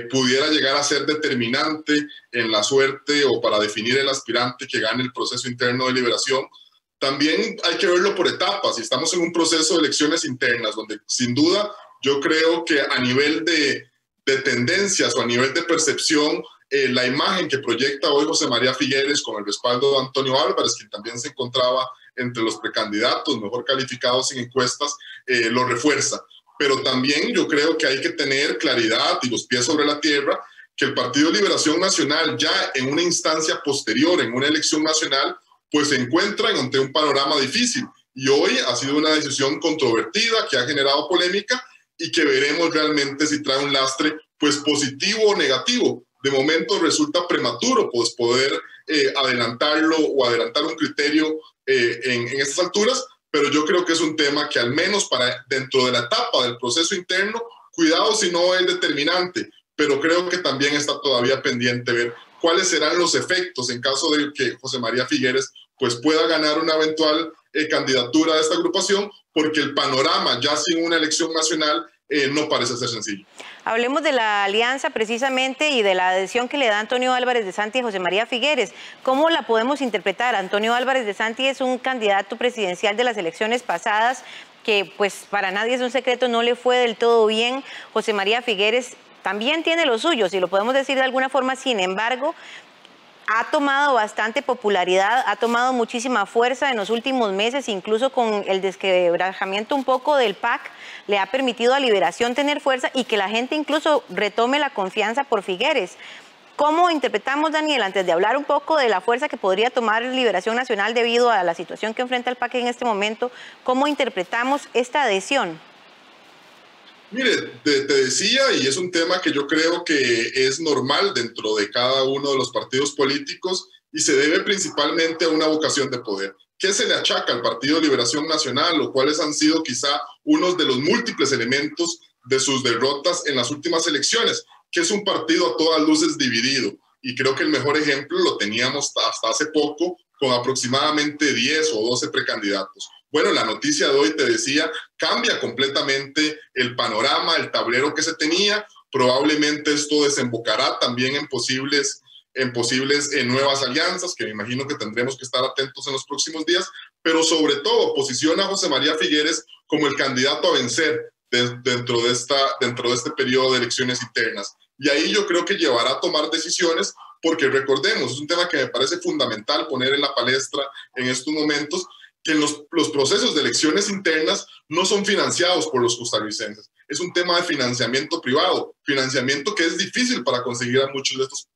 pudiera llegar a ser determinante en la suerte o para definir el aspirante que gane el proceso interno de liberación, también hay que verlo por etapas, y estamos en un proceso de elecciones internas donde sin duda yo creo que a nivel de tendencias o a nivel de percepción, la imagen que proyecta hoy José María Figueres con el respaldo de Antonio Álvarez, quien también se encontraba entre los precandidatos mejor calificados en encuestas, lo refuerza. Pero también yo creo que hay que tener claridad y los pies sobre la tierra que el Partido Liberación Nacional ya en una instancia posterior, en una elección nacional, pues se encuentra ante un panorama difícil. Y hoy ha sido una decisión controvertida que ha generado polémica y que veremos realmente si trae un lastre pues positivo o negativo. De momento resulta prematuro pues poder adelantarlo o adelantar un criterio en estas alturas, pero yo creo que es un tema que al menos para dentro de la etapa del proceso interno, cuidado si no es determinante, pero creo que también está todavía pendiente ver cuáles serán los efectos en caso de que José María Figueres pues pueda ganar una eventual candidatura de esta agrupación, porque el panorama ya sin una elección nacional no parece ser sencillo. Hablemos de la alianza precisamente y de la adhesión que le da Antonio Álvarez de Santi y José María Figueres. ¿Cómo la podemos interpretar? Antonio Álvarez de Santi es un candidato presidencial de las elecciones pasadas que pues para nadie es un secreto, no le fue del todo bien. José María Figueres también tiene lo suyo, si lo podemos decir de alguna forma. Sin embargo, ha tomado bastante popularidad, ha tomado muchísima fuerza en los últimos meses, incluso con el desquebrajamiento un poco del PAC, le ha permitido a Liberación tener fuerza y que la gente incluso retome la confianza por Figueres. ¿cómo interpretamos, Daniel, antes de hablar un poco de la fuerza que podría tomar Liberación Nacional debido a la situación que enfrenta el PAC en este momento, cómo interpretamos esta adhesión? Mire, te decía, y es un tema que yo creo que es normal dentro de cada uno de los partidos políticos y se debe principalmente a una vocación de poder. ¿Qué se le achaca al Partido Liberación Nacional o cuáles han sido quizá unos de los múltiples elementos de sus derrotas en las últimas elecciones? Que es un partido a todas luces dividido. Y creo que el mejor ejemplo lo teníamos hasta hace poco con aproximadamente 10 o 12 precandidatos. Bueno, la noticia de hoy, te decía, cambia completamente el panorama, el tablero que se tenía. Probablemente esto desembocará también en posibles nuevas alianzas, que me imagino que tendremos que estar atentos en los próximos días, pero sobre todo posiciona a José María Figueres como el candidato a vencer dentro de este periodo de elecciones internas. Y ahí yo creo que llevará a tomar decisiones, porque recordemos, es un tema que me parece fundamental poner en la palestra en estos momentos, que los procesos de elecciones internas no son financiados por los costarricenses. Es un tema de financiamiento privado, financiamiento que es difícil para conseguir a muchos de estos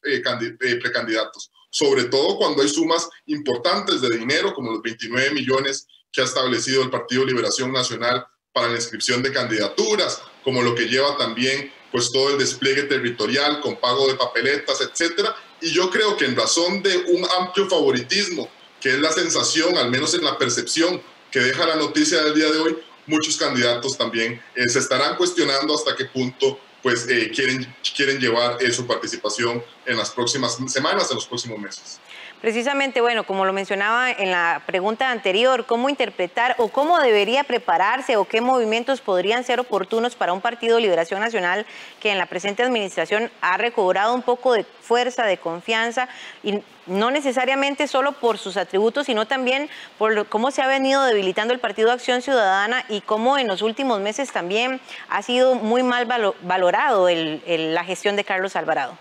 precandidatos, sobre todo cuando hay sumas importantes de dinero, como los 29 millones que ha establecido el Partido Liberación Nacional para la inscripción de candidaturas, como lo que lleva también pues todo el despliegue territorial con pago de papeletas, etcétera. Y yo creo que en razón de un amplio favoritismo, que es la sensación, al menos en la percepción que deja la noticia del día de hoy, muchos candidatos también se estarán cuestionando hasta qué punto pues, quieren llevar su participación en las próximas semanas, en los próximos meses. Precisamente, bueno, como lo mencionaba en la pregunta anterior, ¿cómo interpretar o cómo debería prepararse o qué movimientos podrían ser oportunos para un Partido Liberación Nacional que en la presente administración ha recobrado un poco de fuerza, de confianza, y no necesariamente solo por sus atributos, sino también por cómo se ha venido debilitando el Partido Acción Ciudadana y cómo en los últimos meses también ha sido muy mal valorado la gestión de Carlos Alvarado?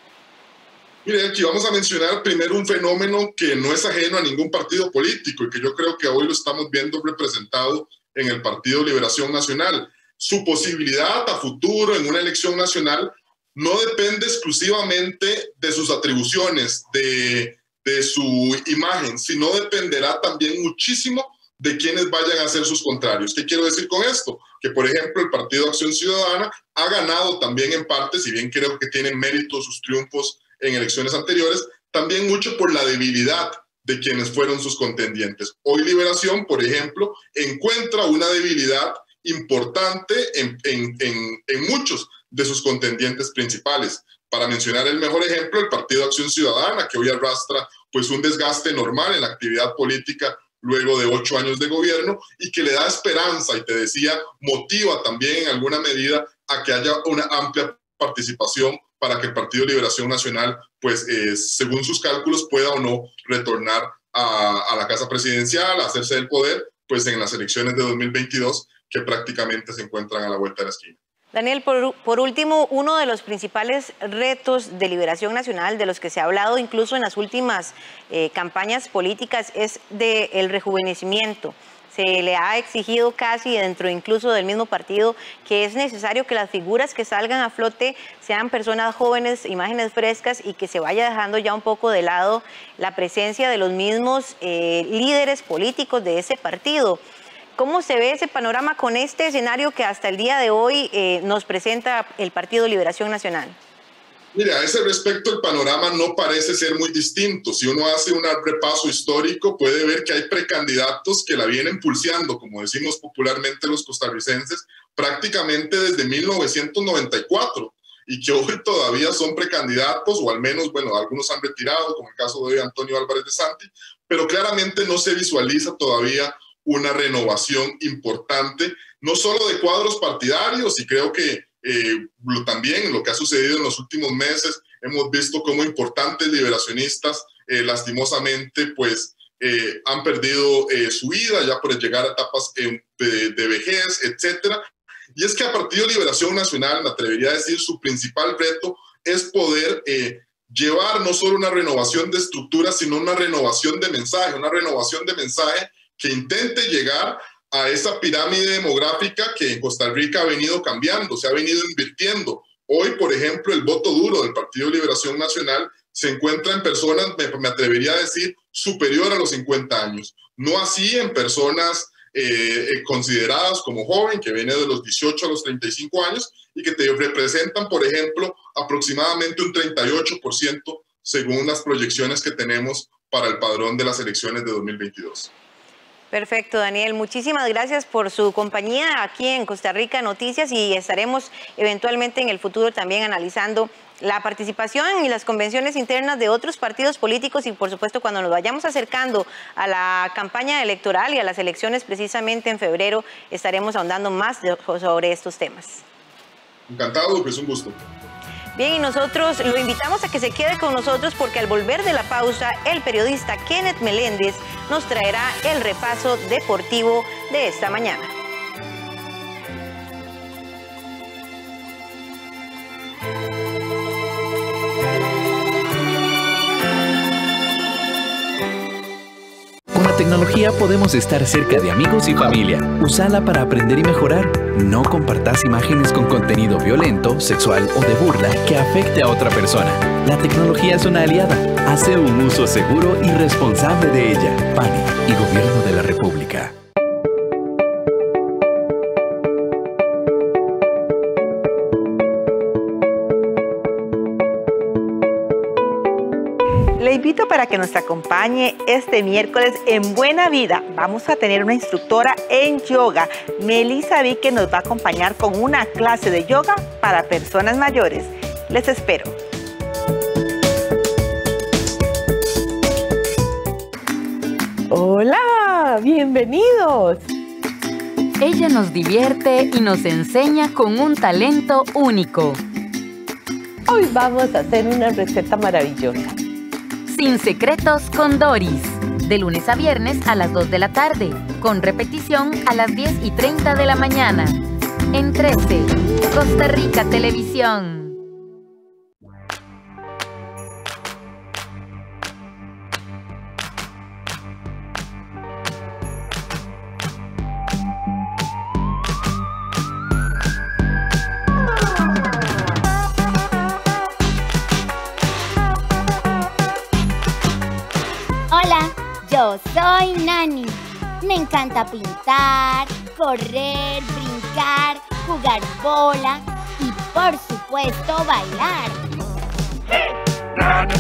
Mire, aquí vamos a mencionar primero un fenómeno que no es ajeno a ningún partido político y que yo creo que hoy lo estamos viendo representado en el Partido Liberación Nacional. Su posibilidad a futuro en una elección nacional no depende exclusivamente de sus atribuciones, de su imagen, sino dependerá también muchísimo de quienes vayan a ser sus contrarios. ¿Qué quiero decir con esto? Que, por ejemplo, el Partido Acción Ciudadana ha ganado también en parte, si bien creo que tienen mérito sus triunfos en elecciones anteriores, también mucho por la debilidad de quienes fueron sus contendientes. Hoy Liberación, por ejemplo, encuentra una debilidad importante en muchos de sus contendientes principales. Para mencionar el mejor ejemplo, el Partido Acción Ciudadana, que hoy arrastra pues, un desgaste normal en la actividad política luego de 8 años de gobierno y que le da esperanza y, te decía, motiva también en alguna medida a que haya una amplia participación para que el Partido Liberación Nacional, pues según sus cálculos, pueda o no retornar a la Casa Presidencial, a hacerse del poder, pues en las elecciones de 2022, que prácticamente se encuentran a la vuelta de la esquina. Daniel, por último, uno de los principales retos de Liberación Nacional, de los que se ha hablado incluso en las últimas campañas políticas, es del rejuvenecimiento. Se le ha exigido casi dentro incluso del mismo partido que es necesario que las figuras que salgan a flote sean personas jóvenes, imágenes frescas y que se vaya dejando ya un poco de lado la presencia de los mismos líderes políticos de ese partido. ¿Cómo se ve ese panorama con este escenario que hasta el día de hoy nos presenta el Partido Liberación Nacional? Mira, a ese respecto el panorama no parece ser muy distinto. Si uno hace un repaso histórico, puede ver que hay precandidatos que la vienen pulseando, como decimos popularmente los costarricenses, prácticamente desde 1994 y que hoy todavía son precandidatos, o al menos, bueno, algunos han retirado, como el caso de Antonio Álvarez de Santi, pero claramente no se visualiza todavía una renovación importante, no solo de cuadros partidarios, y creo que también lo que ha sucedido en los últimos meses, hemos visto cómo importantes liberacionistas lastimosamente pues han perdido su vida ya por llegar a etapas de vejez, etcétera. Y es que a Partido Liberación Nacional, me atrevería a decir, su principal reto es poder llevar no solo una renovación de estructuras, sino una renovación de mensaje que intente llegar a esa pirámide demográfica que en Costa Rica ha venido cambiando, se ha venido invirtiendo. Hoy, por ejemplo, el voto duro del Partido Liberación Nacional se encuentra en personas, me atrevería a decir, superior a los 50 años. No así en personas consideradas como joven, que viene de los 18 a los 35 años y que te representan, por ejemplo, aproximadamente un 38% según las proyecciones que tenemos para el padrón de las elecciones de 2022. Perfecto, Daniel. Muchísimas gracias por su compañía aquí en Costa Rica Noticias y estaremos eventualmente en el futuro también analizando la participación y las convenciones internas de otros partidos políticos y, por supuesto, cuando nos vayamos acercando a la campaña electoral y a las elecciones precisamente en febrero, estaremos ahondando más sobre estos temas. Encantado, pues un gusto. Bien, y nosotros lo invitamos a que se quede con nosotros porque al volver de la pausa, el periodista Kenneth Meléndez nos traerá el repaso deportivo de esta mañana. Con la tecnología podemos estar cerca de amigos y familia. Úsala para aprender y mejorar. No compartas imágenes con contenido violento, sexual o de burla que afecte a otra persona. La tecnología es una aliada. Hace un uso seguro y responsable de ella. PANI y Gobierno de la República. Le invito para que nos acompañe este miércoles en Buena Vida. Vamos a tener una instructora en yoga. Melissa Vique nos va a acompañar con una clase de yoga para personas mayores. Les espero. Hola, bienvenidos. Ella nos divierte y nos enseña con un talento único. Hoy vamos a hacer una receta maravillosa. Sin secretos con Doris. De lunes a viernes a las 2 de la tarde. Con repetición a las 10:30 de la mañana. En 13, Costa Rica Televisión. Yo soy Nani. Me encanta pintar, correr, brincar, jugar bola y, por supuesto, bailar. Papá,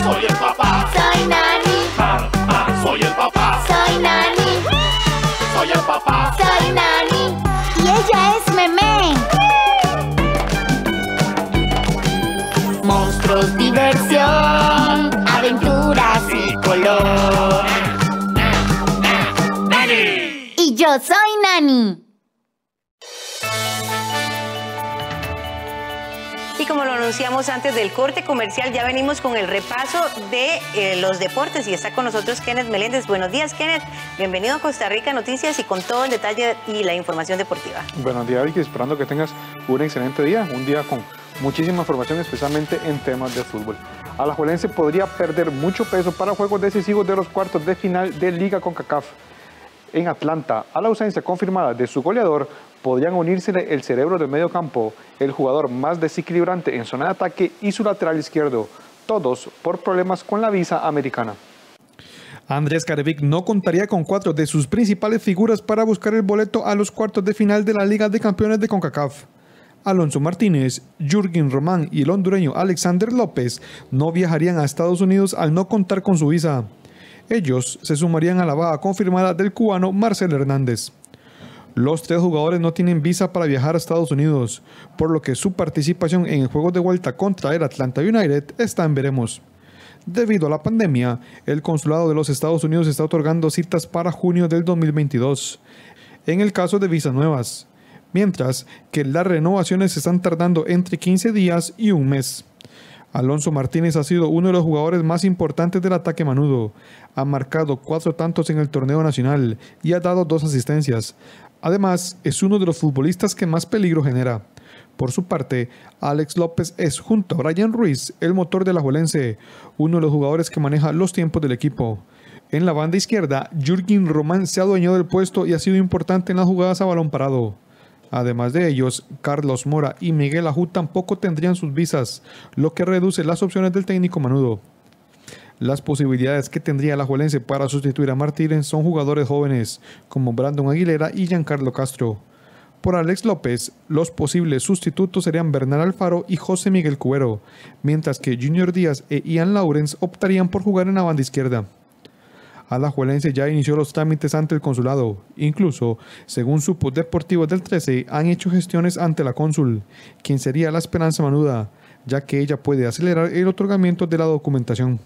soy el papá. Soy Nani. Papá, soy el papá. Soy Nani. Soy el papá. Soy Nani. Y ella es Memé. Monstruos, diversión, aventuras y color. ¡Nani! Y yo soy Nani. Y como lo anunciamos antes del corte comercial, ya venimos con el repaso de los deportes y está con nosotros Kenneth Meléndez. Buenos días, Kenneth. Bienvenido a Costa Rica Noticias y con todo el detalle y la información deportiva. Buenos días, Vicky. Esperando que tengas un excelente día, un día con muchísima información, especialmente en temas de fútbol. Alajuelense podría perder mucho peso para juegos decisivos de los cuartos de final de Liga CONCACAF. En Atlanta, a la ausencia confirmada de su goleador, podrían unírsele el cerebro del medio campo, el jugador más desequilibrante en zona de ataque y su lateral izquierdo, todos por problemas con la visa americana. Andrés Carevic no contaría con 4 de sus principales figuras para buscar el boleto a los cuartos de final de la Liga de Campeones de CONCACAF. Alonso Martínez, Jürgen Román y el hondureño Alexander López no viajarían a Estados Unidos al no contar con su visa. Ellos se sumarían a la baja confirmada del cubano Marcel Hernández. Los 3 jugadores no tienen visa para viajar a Estados Unidos, por lo que su participación en el juego de vuelta contra el Atlanta United está en veremos. Debido a la pandemia, el consulado de los Estados Unidos está otorgando citas para junio del 2022, en el caso de visas nuevas, mientras que las renovaciones están tardando entre 15 días y un mes. Alonso Martínez ha sido uno de los jugadores más importantes del ataque manudo. Ha marcado 4 tantos en el torneo nacional y ha dado 2 asistencias. Además, es uno de los futbolistas que más peligro genera. Por su parte, Alex López es, junto a Brian Ruiz, el motor del Alajuelense, uno de los jugadores que maneja los tiempos del equipo. En la banda izquierda, Jürgen Román se ha adueñado del puesto y ha sido importante en las jugadas a balón parado. Además de ellos, Carlos Mora y Miguel Ajú tampoco tendrían sus visas, lo que reduce las opciones del técnico Manudo. Las posibilidades que tendría el Alajuelense para sustituir a Martínez son jugadores jóvenes, como Brandon Aguilera y Giancarlo Castro. Por Alex López, los posibles sustitutos serían Bernal Alfaro y José Miguel Cubero, mientras que Junior Díaz e Ian Lawrence optarían por jugar en la banda izquierda. Alajuelense ya inició los trámites ante el consulado. Incluso, según supo Deportivo del 13, han hecho gestiones ante la cónsul, quien sería la Esperanza Manuda, ya que ella puede acelerar el otorgamiento de la documentación.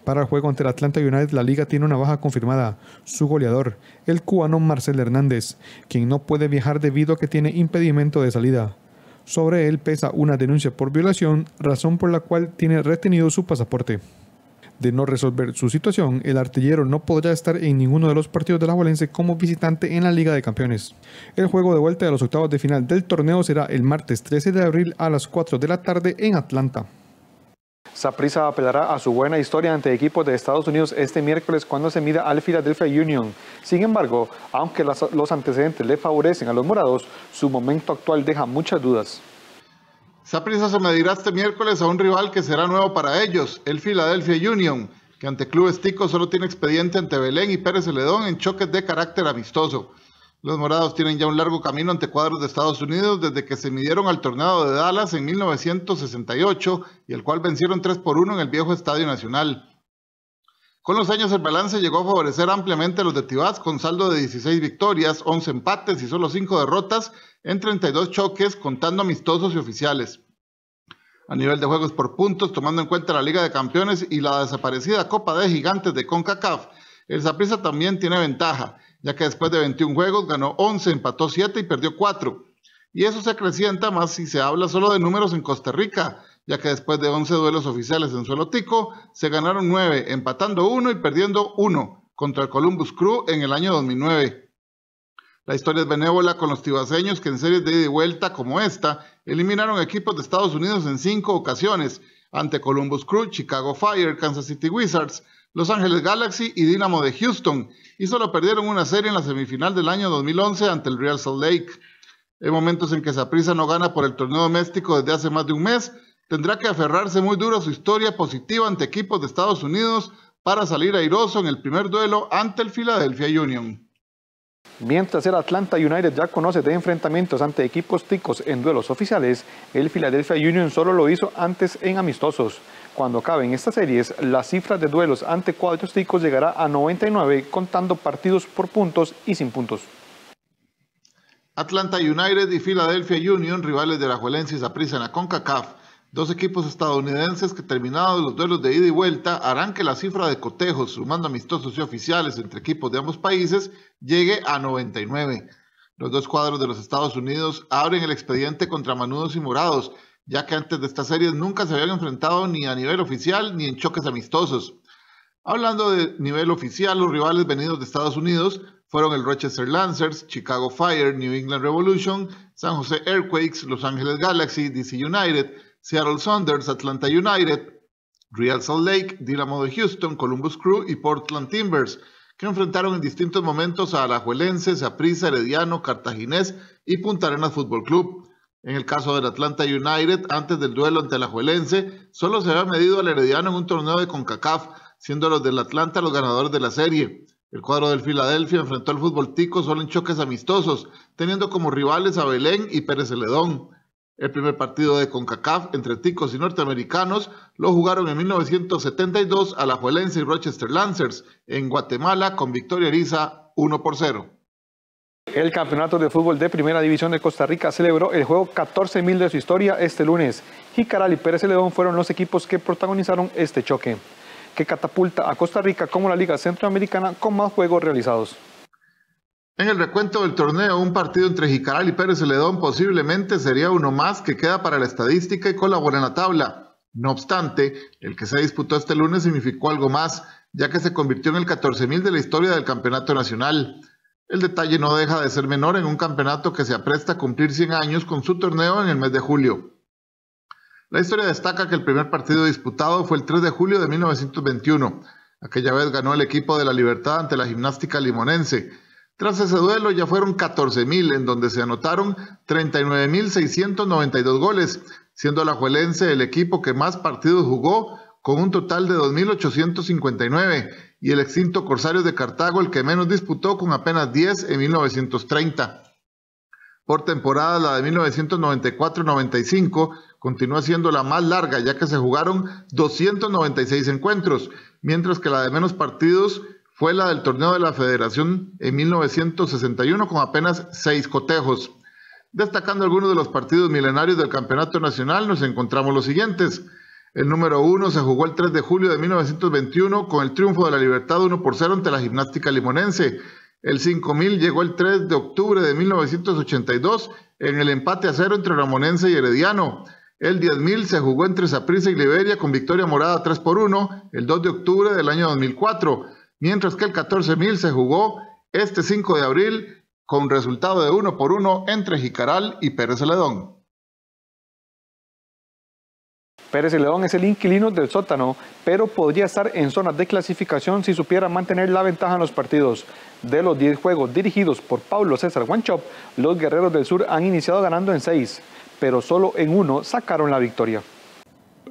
Para el juego ante el Atlanta United, la liga tiene una baja confirmada, su goleador, el cubano Marcel Hernández, quien no puede viajar debido a que tiene impedimento de salida. Sobre él pesa una denuncia por violación, razón por la cual tiene retenido su pasaporte. De no resolver su situación, el artillero no podrá estar en ninguno de los partidos de la Alajuelense como visitante en la Liga de Campeones. El juego de vuelta de los octavos de final del torneo será el martes 13 de abril a las 4 de la tarde en Atlanta. Saprissa apelará a su buena historia ante equipos de Estados Unidos este miércoles cuando se mida al Philadelphia Union. Sin embargo, aunque los antecedentes le favorecen a los morados, su momento actual deja muchas dudas. Saprissa se medirá este miércoles a un rival que será nuevo para ellos, el Philadelphia Union, que ante clubes ticos solo tiene expediente ante Belén y Pérez Celedón en choques de carácter amistoso. Los morados tienen ya un largo camino ante cuadros de Estados Unidos desde que se midieron al torneo de Dallas en 1968 y el cual vencieron 3-1 en el viejo Estadio Nacional. Con los años el balance llegó a favorecer ampliamente a los de Tibás con saldo de 16 victorias, 11 empates y solo 5 derrotas en 32 choques contando amistosos y oficiales. A nivel de juegos por puntos, tomando en cuenta la Liga de Campeones y la desaparecida Copa de Gigantes de CONCACAF, el Saprissa también tiene ventaja, ya que después de 21 juegos ganó 11, empató 7 y perdió 4. Y eso se acrecienta más si se habla solo de números en Costa Rica, ya que después de 11 duelos oficiales en suelo tico, se ganaron 9, empatando 1 y perdiendo 1 contra el Columbus Crew en el año 2009. La historia es benévola con los tibaseños que en series de ida y vuelta como esta, eliminaron equipos de Estados Unidos en 5 ocasiones, ante Columbus Crew, Chicago Fire, Kansas City Wizards, Los Ángeles Galaxy y Dynamo de Houston, y solo perdieron una serie en la semifinal del año 2011 ante el Real Salt Lake. En momentos en que Saprissa no gana por el torneo doméstico desde hace más de un mes, tendrá que aferrarse muy duro a su historia positiva ante equipos de Estados Unidos para salir airoso en el primer duelo ante el Philadelphia Union. Mientras el Atlanta United ya conoce de enfrentamientos ante equipos ticos en duelos oficiales, el Philadelphia Union solo lo hizo antes en amistosos. Cuando acaben estas series, la cifra de duelos ante cuadros ticos llegará a 99, contando partidos por puntos y sin puntos. Atlanta United y Philadelphia Union, rivales de Alajuelense y Saprissa en la CONCACAF, dos equipos estadounidenses que terminados los duelos de ida y vuelta harán que la cifra de cotejos, sumando amistosos y oficiales entre equipos de ambos países, llegue a 99. Los dos cuadros de los Estados Unidos abren el expediente contra Manudos y Morados, ya que antes de estas series nunca se habían enfrentado ni a nivel oficial ni en choques amistosos. Hablando de nivel oficial, los rivales venidos de Estados Unidos fueron el Rochester Lancers, Chicago Fire, New England Revolution, San Jose Earthquakes, Los Ángeles Galaxy, DC United, Seattle Sounders, Atlanta United, Real Salt Lake, Dynamo de Houston, Columbus Crew y Portland Timbers, que enfrentaron en distintos momentos a Alajuelense, Saprissa, Herediano, Cartaginés y Punta Arenas Fútbol Club. En el caso del Atlanta United, antes del duelo ante Alajuelense, solo se había medido al Herediano en un torneo de CONCACAF, siendo los del Atlanta los ganadores de la serie. El cuadro del Philadelphia enfrentó al fútbol tico solo en choques amistosos, teniendo como rivales a Belén y Pérez Celedón. El primer partido de CONCACAF entre ticos y norteamericanos lo jugaron en 1972 Alajuelense y Rochester Lancers en Guatemala con victoria eriza 1-0. El Campeonato de Fútbol de Primera División de Costa Rica celebró el juego 14.000 de su historia este lunes. Jicaral y Pérez Celedón fueron los equipos que protagonizaron este choque, que catapulta a Costa Rica como la Liga Centroamericana con más juegos realizados. En el recuento del torneo, un partido entre Jicaral y Pérez Celedón posiblemente sería uno más que queda para la estadística y colabora en la tabla. No obstante, el que se disputó este lunes significó algo más, ya que se convirtió en el 14.000 de la historia del campeonato nacional. El detalle no deja de ser menor en un campeonato que se apresta a cumplir 100 años con su torneo en el mes de julio. La historia destaca que el primer partido disputado fue el 3 de julio de 1921. Aquella vez ganó el equipo de La Libertad ante la Gimnástica Limonense. Tras ese duelo ya fueron 14.000, en donde se anotaron 39.692 goles, siendo Alajuelense el equipo que más partidos jugó, con un total de 2.859, y el extinto Corsarios de Cartago el que menos disputó, con apenas 10 en 1930. Por temporada, la de 1994-95 continúa siendo la más larga, ya que se jugaron 296 encuentros, mientras que la de menos partidos fue la del torneo de la Federación en 1961, con apenas 6 cotejos. Destacando algunos de los partidos milenarios del Campeonato Nacional, nos encontramos los siguientes. El número 1 se jugó el 3 de julio de 1921 con el triunfo de la Libertad 1-0 ante la Gimnástica Limonense. El 5000 llegó el 3 de octubre de 1982 en el empate a 0 entre Ramonense y Herediano. El 10.000 se jugó entre Saprissa y Liberia con victoria morada 3-1 el 2 de octubre del año 2004, mientras que el 14.000 se jugó este 5 de abril con resultado de 1-1 entre Jicaral y Pérez Celedón. Pérez Celedón es el inquilino del sótano, pero podría estar en zona de clasificación si supiera mantener la ventaja en los partidos. De los 10 juegos dirigidos por Paulo César Wanchope, los Guerreros del Sur han iniciado ganando en 6, pero solo en 1 sacaron la victoria.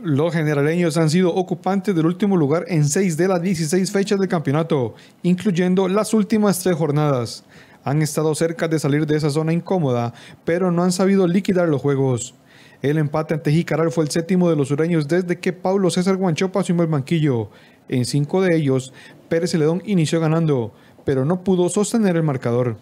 Los generaleños han sido ocupantes del último lugar en 6 de las 16 fechas del campeonato, incluyendo las últimas 3 jornadas. Han estado cerca de salir de esa zona incómoda, pero no han sabido liquidar los juegos. El empate ante Jicaral fue el 7º de los sureños desde que Paulo César Wanchope asumió el banquillo. En 5 de ellos, Pérez Celedón inició ganando, pero no pudo sostener el marcador.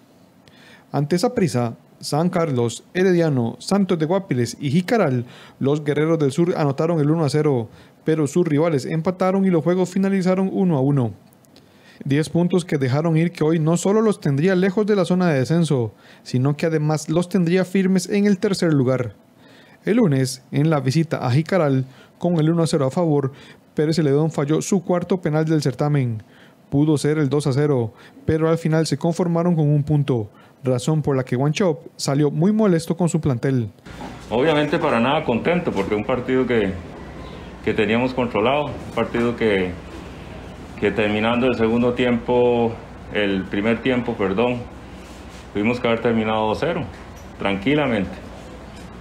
Ante Saprissa, San Carlos, Herediano, Santos de Guapiles y Jicaral, los Guerreros del Sur anotaron el 1-0, pero sus rivales empataron y los juegos finalizaron 1-1. 10 puntos que dejaron ir que hoy no solo los tendría lejos de la zona de descenso, sino que además los tendría firmes en el tercer lugar. El lunes, en la visita a Jicaral, con el 1-0 a favor, Pérez Celedón falló su cuarto penal del certamen. Pudo ser el 2-0, pero al final se conformaron con un punto, razón por la que Wanchope salió muy molesto con su plantel. Obviamente para nada contento, porque un partido que teníamos controlado, un partido que terminando el primer tiempo, tuvimos que haber terminado 2-0, tranquilamente,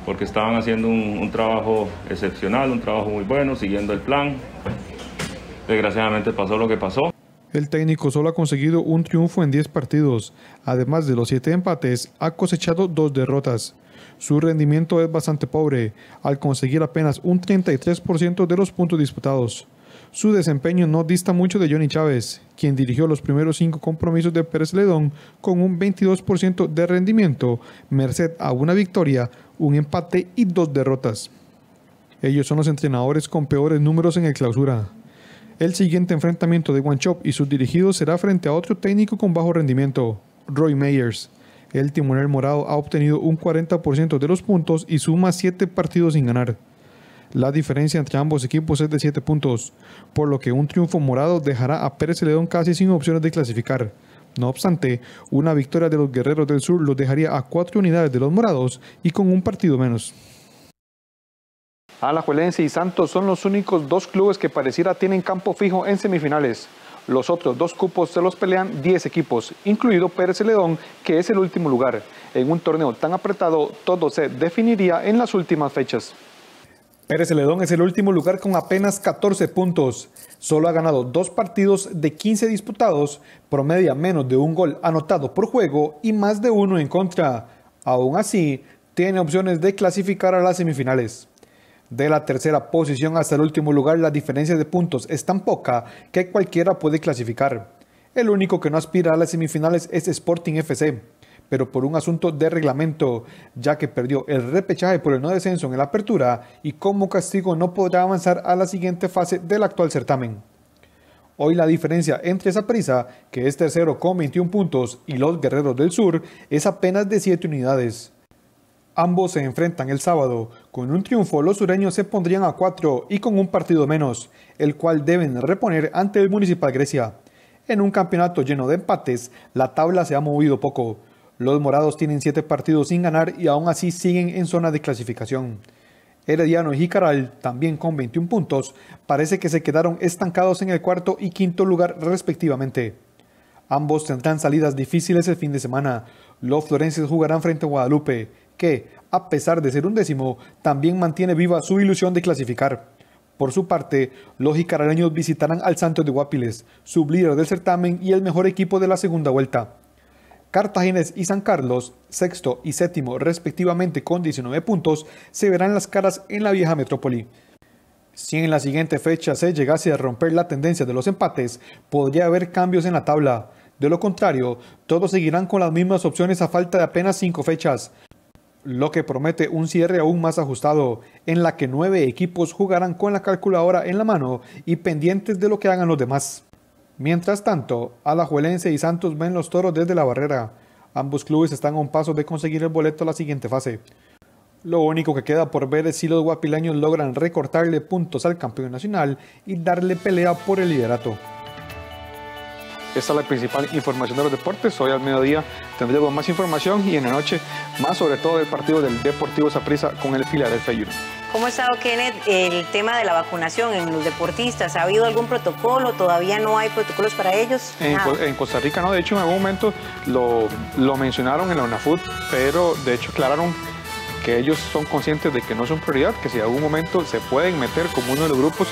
porque estaban haciendo un trabajo excepcional, un trabajo muy bueno, siguiendo el plan. Desgraciadamente pasó lo que pasó. El técnico solo ha conseguido un triunfo en 10 partidos. Además de los 7 empates, ha cosechado 2 derrotas. Su rendimiento es bastante pobre, al conseguir apenas un 33% de los puntos disputados. Su desempeño no dista mucho de Johnny Chávez, quien dirigió los primeros 5 compromisos de Pérez Celedón con un 22% de rendimiento, merced a una victoria, un empate y 2 derrotas. Ellos son los entrenadores con peores números en el clausura. El siguiente enfrentamiento de Wanchope y sus dirigidos será frente a otro técnico con bajo rendimiento, Roy Meyers. El timonel morado ha obtenido un 40% de los puntos y suma 7 partidos sin ganar. La diferencia entre ambos equipos es de 7 puntos, por lo que un triunfo morado dejará a Pérez Celedón casi sin opciones de clasificar. No obstante, una victoria de los Guerreros del Sur los dejaría a 4 unidades de los morados y con un partido menos. Alajuelense y Santos son los únicos 2 clubes que pareciera tienen campo fijo en semifinales. Los otros 2 cupos se los pelean 10 equipos, incluido Pérez Celedón, que es el último lugar. En un torneo tan apretado, todo se definiría en las últimas fechas. Pérez Celedón es el último lugar con apenas 14 puntos. Solo ha ganado 2 partidos de 15 disputados, promedia menos de un gol anotado por juego y más de 1 en contra. Aún así, tiene opciones de clasificar a las semifinales. De la tercera posición hasta el último lugar, la diferencia de puntos es tan poca que cualquiera puede clasificar. El único que no aspira a las semifinales es Sporting FC, pero por un asunto de reglamento, ya que perdió el repechaje por el no descenso en la apertura y como castigo no podrá avanzar a la siguiente fase del actual certamen. Hoy la diferencia entre Saprissa, que es tercero con 21 puntos, y los Guerreros del Sur es apenas de 7 unidades. Ambos se enfrentan el sábado. Con un triunfo, los sureños se pondrían a 4 y con un partido menos, el cual deben reponer ante el Municipal Grecia. En un campeonato lleno de empates, la tabla se ha movido poco. Los morados tienen 7 partidos sin ganar y aún así siguen en zona de clasificación. Herediano y Jicaral, también con 21 puntos, parece que se quedaron estancados en el 4.y 5.º lugar respectivamente. Ambos tendrán salidas difíciles el fin de semana. Los florenses jugarán frente a Guadalupe, que, a pesar de ser 11º, también mantiene viva su ilusión de clasificar. Por su parte, los jicarareños visitarán al Santos de Guapiles, sublíder del certamen y el mejor equipo de la segunda vuelta. Cartaginés y San Carlos, sexto y séptimo respectivamente con 19 puntos, se verán las caras en la vieja metrópoli. Si en la siguiente fecha se llegase a romper la tendencia de los empates, podría haber cambios en la tabla. De lo contrario, todos seguirán con las mismas opciones a falta de apenas 5 fechas, lo que promete un cierre aún más ajustado, en la que 9 equipos jugarán con la calculadora en la mano y pendientes de lo que hagan los demás. Mientras tanto, Alajuelense y Santos ven los toros desde la barrera. Ambos clubes están a un paso de conseguir el boleto a la siguiente fase. Lo único que queda por ver es si los guapileños logran recortarle puntos al campeón nacional y darle pelea por el liderato. Esta es la principal información de los deportes. Hoy al mediodía tendremos más información y en la noche más sobre todo del partido del Deportivo Saprissa con el Philadelphia Union. ¿Cómo ha estado, Kenneth, el tema de la vacunación en los deportistas? ¿Ha habido algún protocolo? ¿Todavía no hay protocolos para ellos? En Costa Rica no, de hecho en algún momento lo mencionaron en la UNAFUT, pero de hecho aclararon que ellos son conscientes de que no son prioridad, que si en algún momento se pueden meter como uno de los grupos,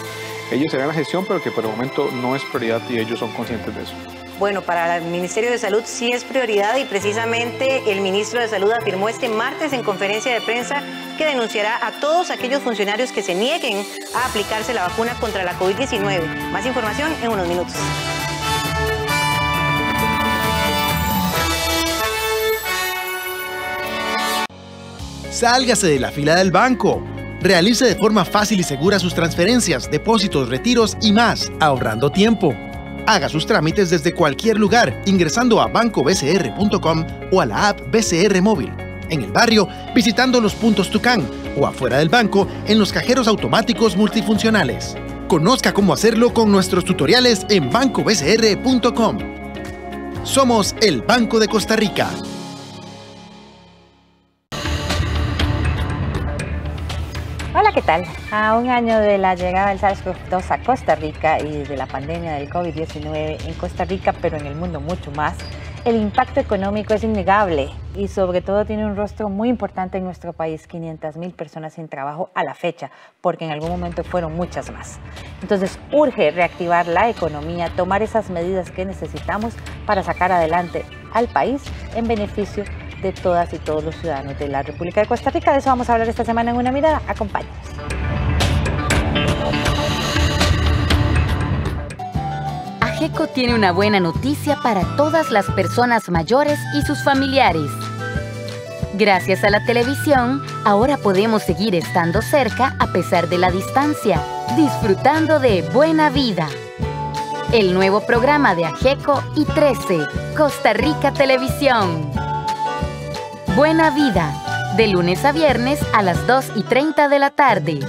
ellos harán la gestión, pero que por el momento no es prioridad y ellos son conscientes de eso. Bueno, para el Ministerio de Salud sí es prioridad y precisamente el ministro de Salud afirmó este martes en conferencia de prensa que denunciará a todos aquellos funcionarios que se nieguen a aplicarse la vacuna contra la COVID-19. Más información en unos minutos. Sálgase de la fila del banco. Realice de forma fácil y segura sus transferencias, depósitos, retiros y más, ahorrando tiempo. Haga sus trámites desde cualquier lugar ingresando a bancobcr.com o a la app BCR Móvil. En el barrio, visitando los puntos Tucán o afuera del banco en los cajeros automáticos multifuncionales. Conozca cómo hacerlo con nuestros tutoriales en bancobcr.com. Somos el Banco de Costa Rica. Hola, ¿qué tal? A un año de la llegada del SARS-CoV-2 a Costa Rica y de la pandemia del COVID-19 en Costa Rica, pero en el mundo mucho más, el impacto económico es innegable y sobre todo tiene un rostro muy importante en nuestro país, 500,000 personas sin trabajo a la fecha, porque en algún momento fueron muchas más. Entonces urge reactivar la economía, tomar esas medidas que necesitamos para sacar adelante al país en beneficio de todas y todos los ciudadanos de la República de Costa Rica. De eso vamos a hablar esta semana en Una Mirada. Acompáñanos. AGECO tiene una buena noticia para todas las personas mayores y sus familiares. Gracias a la televisión, ahora podemos seguir estando cerca a pesar de la distancia, disfrutando de Buena Vida. El nuevo programa de AGECO y 13, Costa Rica Televisión. Buena Vida, de lunes a viernes a las 2:30 de la tarde,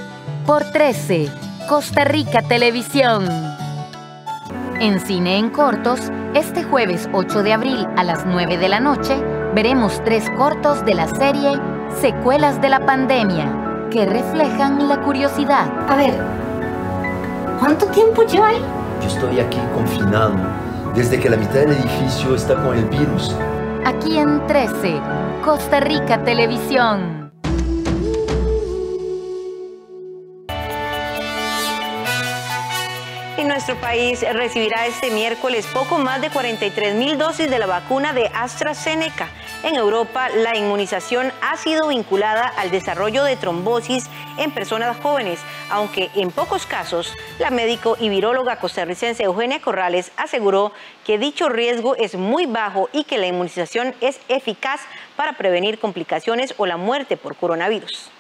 por 13, Costa Rica Televisión. En Cine en Cortos, este jueves 8 de abril a las 9 de la noche, veremos 3 cortos de la serie Secuelas de la Pandemia, que reflejan la curiosidad. A ver, ¿cuánto tiempo lleva ahí? Yo estoy aquí confinado, desde que la mitad del edificio está con el virus. Aquí en 13, Costa Rica Televisión. Y nuestro país recibirá este miércoles poco más de 43,000 dosis de la vacuna de AstraZeneca. En Europa, la inmunización ha sido vinculada al desarrollo de trombosis en personas jóvenes, aunque en pocos casos, la médico y viróloga costarricense Eugenia Corrales aseguró que dicho riesgo es muy bajo y que la inmunización es eficaz para prevenir complicaciones o la muerte por coronavirus.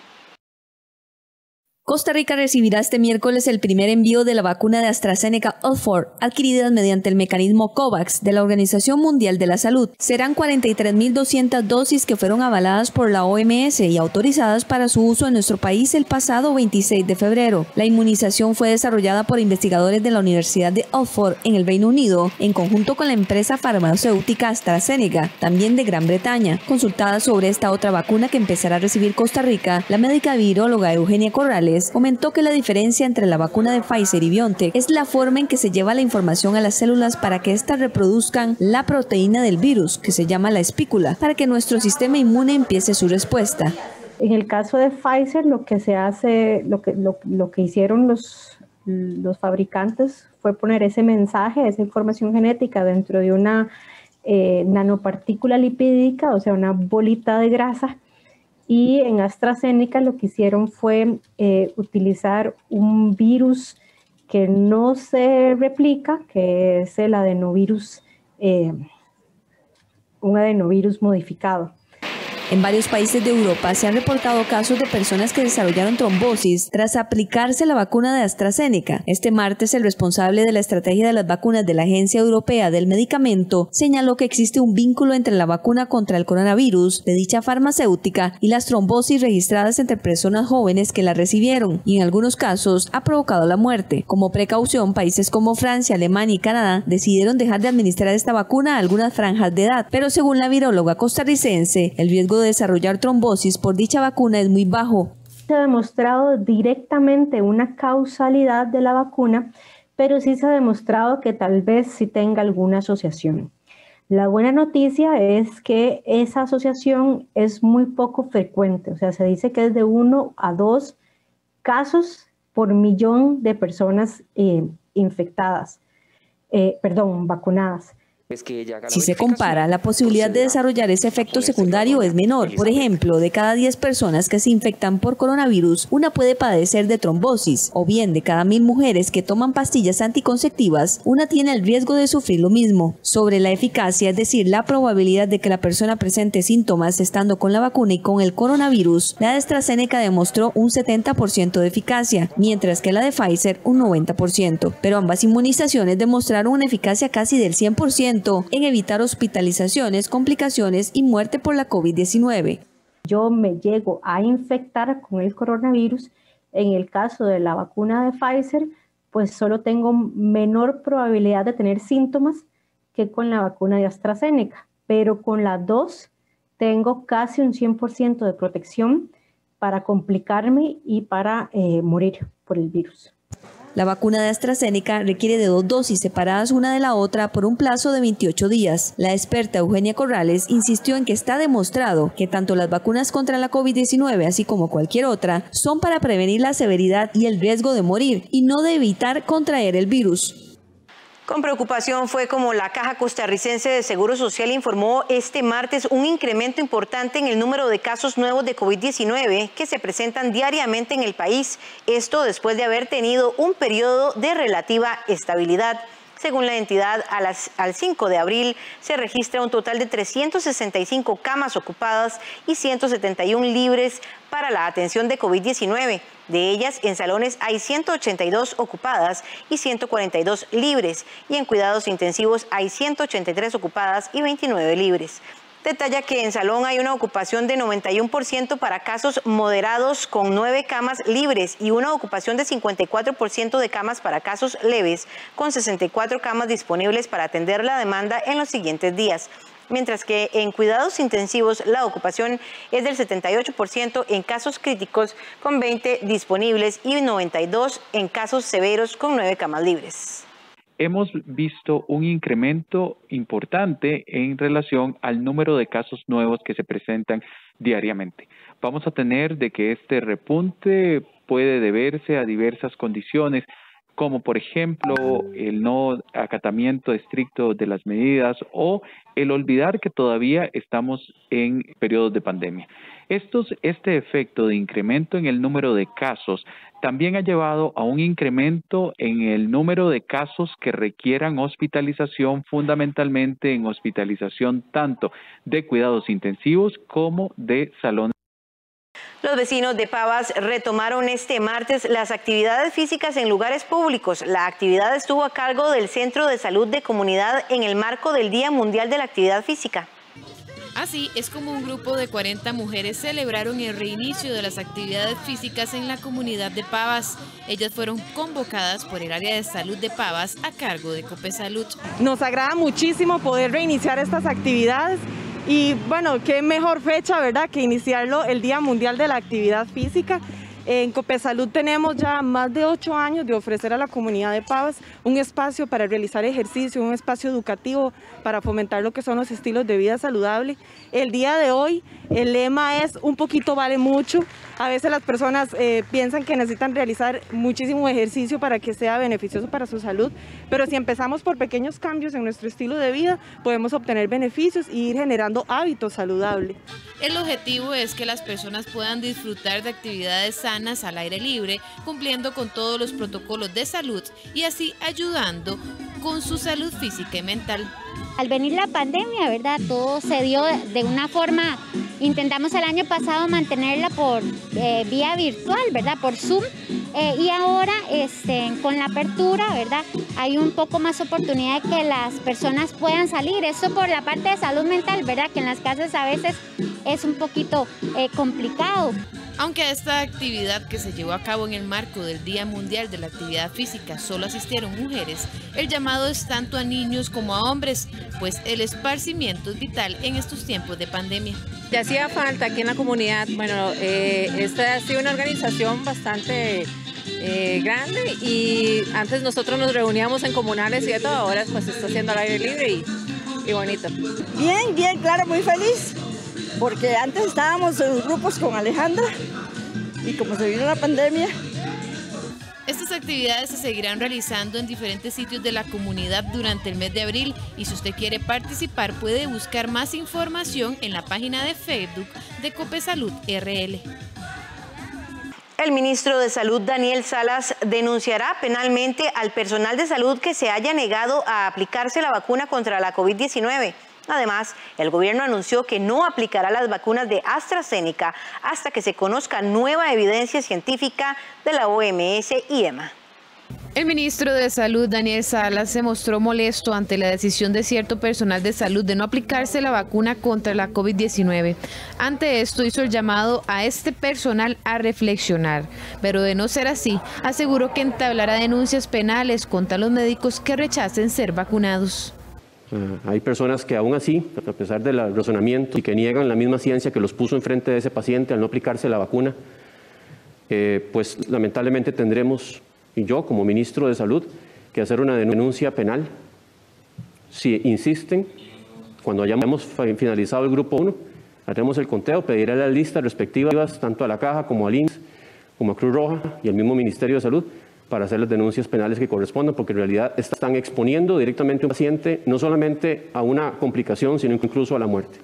Costa Rica recibirá este miércoles el primer envío de la vacuna de AstraZeneca Oxford, adquirida mediante el mecanismo COVAX de la Organización Mundial de la Salud. Serán 43,200 dosis que fueron avaladas por la OMS y autorizadas para su uso en nuestro país el pasado 26 de febrero. La inmunización fue desarrollada por investigadores de la Universidad de Oxford en el Reino Unido, en conjunto con la empresa farmacéutica AstraZeneca, también de Gran Bretaña. Consultada sobre esta otra vacuna que empezará a recibir Costa Rica, la médica viróloga Eugenia Corrales Morales, comentó que la diferencia entre la vacuna de Pfizer y BioNTech es la forma en que se lleva la información a las células para que éstas reproduzcan la proteína del virus, que se llama la espícula, para que nuestro sistema inmune empiece su respuesta. En el caso de Pfizer, lo que se hace, lo que hicieron los fabricantes fue poner ese mensaje, esa información genética dentro de una nanopartícula lipídica, o sea, una bolita de grasa, y en AstraZeneca lo que hicieron fue utilizar un virus que no se replica, que es el adenovirus, un adenovirus modificado. En varios países de Europa se han reportado casos de personas que desarrollaron trombosis tras aplicarse la vacuna de AstraZeneca. Este martes, el responsable de la estrategia de las vacunas de la Agencia Europea del Medicamento señaló que existe un vínculo entre la vacuna contra el coronavirus de dicha farmacéutica y las trombosis registradas entre personas jóvenes que la recibieron, y en algunos casos ha provocado la muerte. Como precaución, países como Francia, Alemania y Canadá decidieron dejar de administrar esta vacuna a algunas franjas de edad, pero según la viróloga costarricense, el riesgo de desarrollar trombosis por dicha vacuna es muy bajo. Se ha demostrado directamente una causalidad de la vacuna, pero sí se ha demostrado que tal vez sí tenga alguna asociación. La buena noticia es que esa asociación es muy poco frecuente, o sea, se dice que es de 1 a 2 casos por millón de personas vacunadas. Si se compara, la posibilidad de desarrollar ese efecto secundario es menor. Por ejemplo, de cada 10 personas que se infectan por coronavirus, una puede padecer de trombosis, o bien de cada 1000 mujeres que toman pastillas anticonceptivas, una tiene el riesgo de sufrir lo mismo. Sobre la eficacia, es decir, la probabilidad de que la persona presente síntomas estando con la vacuna y con el coronavirus, la de AstraZeneca demostró un 70% de eficacia, mientras que la de Pfizer un 90%. Pero ambas inmunizaciones demostraron una eficacia casi del 100% en evitar hospitalizaciones, complicaciones y muerte por la COVID-19. Yo me llego a infectar con el coronavirus. En el caso de la vacuna de Pfizer, pues solo tengo menor probabilidad de tener síntomas que con la vacuna de AstraZeneca, pero con las dos tengo casi un 100% de protección para complicarme y para morir por el virus. La vacuna de AstraZeneca requiere de 2 dosis separadas una de la otra por un plazo de 28 días. La experta Eugenia Corrales insistió en que está demostrado que tanto las vacunas contra la COVID-19, así como cualquier otra, son para prevenir la severidad y el riesgo de morir y no de evitar contraer el virus. Con preocupación fue como la Caja Costarricense de Seguro Social informó este martes un incremento importante en el número de casos nuevos de COVID-19 que se presentan diariamente en el país. Esto después de haber tenido un periodo de relativa estabilidad. Según la entidad, al 5 de abril se registra un total de 365 camas ocupadas y 171 libres para la atención de COVID-19. De ellas, en salones hay 182 ocupadas y 142 libres, y en cuidados intensivos hay 183 ocupadas y 29 libres. Detalla que en salón hay una ocupación de 91% para casos moderados con 9 camas libres y una ocupación de 54% de camas para casos leves, con 64 camas disponibles para atender la demanda en los siguientes días. Mientras que en cuidados intensivos la ocupación es del 78% en casos críticos con 20 disponibles y 92 en casos severos con 9 camas libres. Hemos visto un incremento importante en relación al número de casos nuevos que se presentan diariamente. Vamos a tener de que este repunte puede deberse a diversas condiciones, como por ejemplo el no acatamiento estricto de las medidas o el olvidar que todavía estamos en periodos de pandemia. Este efecto de incremento en el número de casos también ha llevado a un incremento en el número de casos que requieran hospitalización, fundamentalmente en hospitalización tanto de cuidados intensivos como de salones. Los vecinos de Pavas retomaron este martes las actividades físicas en lugares públicos. La actividad estuvo a cargo del Centro de Salud de Comunidad en el marco del Día Mundial de la Actividad Física. Así es como un grupo de 40 mujeres celebraron el reinicio de las actividades físicas en la comunidad de Pavas. Ellas fueron convocadas por el área de salud de Pavas a cargo de Copesalud. Nos agrada muchísimo poder reiniciar estas actividades y bueno, qué mejor fecha, ¿verdad?, que iniciarlo el Día Mundial de la Actividad Física. En Copesalud tenemos ya más de 8 años de ofrecer a la comunidad de Pavas un espacio para realizar ejercicio, un espacio educativo para fomentar lo que son los estilos de vida saludable. El día de hoy el lema es un poquito vale mucho. A veces las personas piensan que necesitan realizar muchísimo ejercicio para que sea beneficioso para su salud, pero si empezamos por pequeños cambios en nuestro estilo de vida, podemos obtener beneficios y ir generando hábitos saludables. El objetivo es que las personas puedan disfrutar de actividades sanas al aire libre, cumpliendo con todos los protocolos de salud y así ayudando con su salud física y mental. Al venir la pandemia, ¿verdad? Todo se dio de una forma, intentamos el año pasado mantenerla por vía virtual, ¿verdad? Por Zoom. Y ahora con la apertura, ¿verdad? Hay un poco más oportunidad de que las personas puedan salir. Eso por la parte de salud mental, ¿verdad? Que en las casas a veces es un poquito complicado. Aunque a esta actividad que se llevó a cabo en el marco del Día Mundial de la Actividad Física solo asistieron mujeres, el llamado es tanto a niños como a hombres, pues el esparcimiento es vital en estos tiempos de pandemia. Ya hacía falta aquí en la comunidad, bueno, esta ha sido una organización bastante grande y antes nosotros nos reuníamos en comunales y de todo, ahora pues se está haciendo al aire libre y bonito. Bien, bien, claro, muy feliz, porque antes estábamos en los grupos con Alejandra y como se vino la pandemia. Estas actividades se seguirán realizando en diferentes sitios de la comunidad durante el mes de abril y si usted quiere participar puede buscar más información en la página de Facebook de Copesalud RL. El ministro de Salud, Daniel Salas, denunciará penalmente al personal de salud que se haya negado a aplicarse la vacuna contra la COVID-19. Además, el gobierno anunció que no aplicará las vacunas de AstraZeneca hasta que se conozca nueva evidencia científica de la OMS y EMA. El ministro de Salud, Daniel Salas, se mostró molesto ante la decisión de cierto personal de salud de no aplicarse la vacuna contra la COVID-19. Ante esto, hizo el llamado a este personal a reflexionar, pero de no ser así, aseguró que entablará denuncias penales contra los médicos que rechacen ser vacunados. Hay personas que aún así, a pesar del razonamiento y que niegan la misma ciencia que los puso enfrente de ese paciente al no aplicarse la vacuna, pues lamentablemente tendremos, y yo como ministro de Salud, que hacer una denuncia penal. Si insisten, cuando hayamos finalizado el grupo 1, haremos el conteo, pediré las listas respectivas tanto a la Caja como al INS, como a Cruz Roja y al mismo Ministerio de Salud, para hacer las denuncias penales que correspondan, porque en realidad están exponiendo directamente a un paciente no solamente a una complicación, sino incluso a la muerte.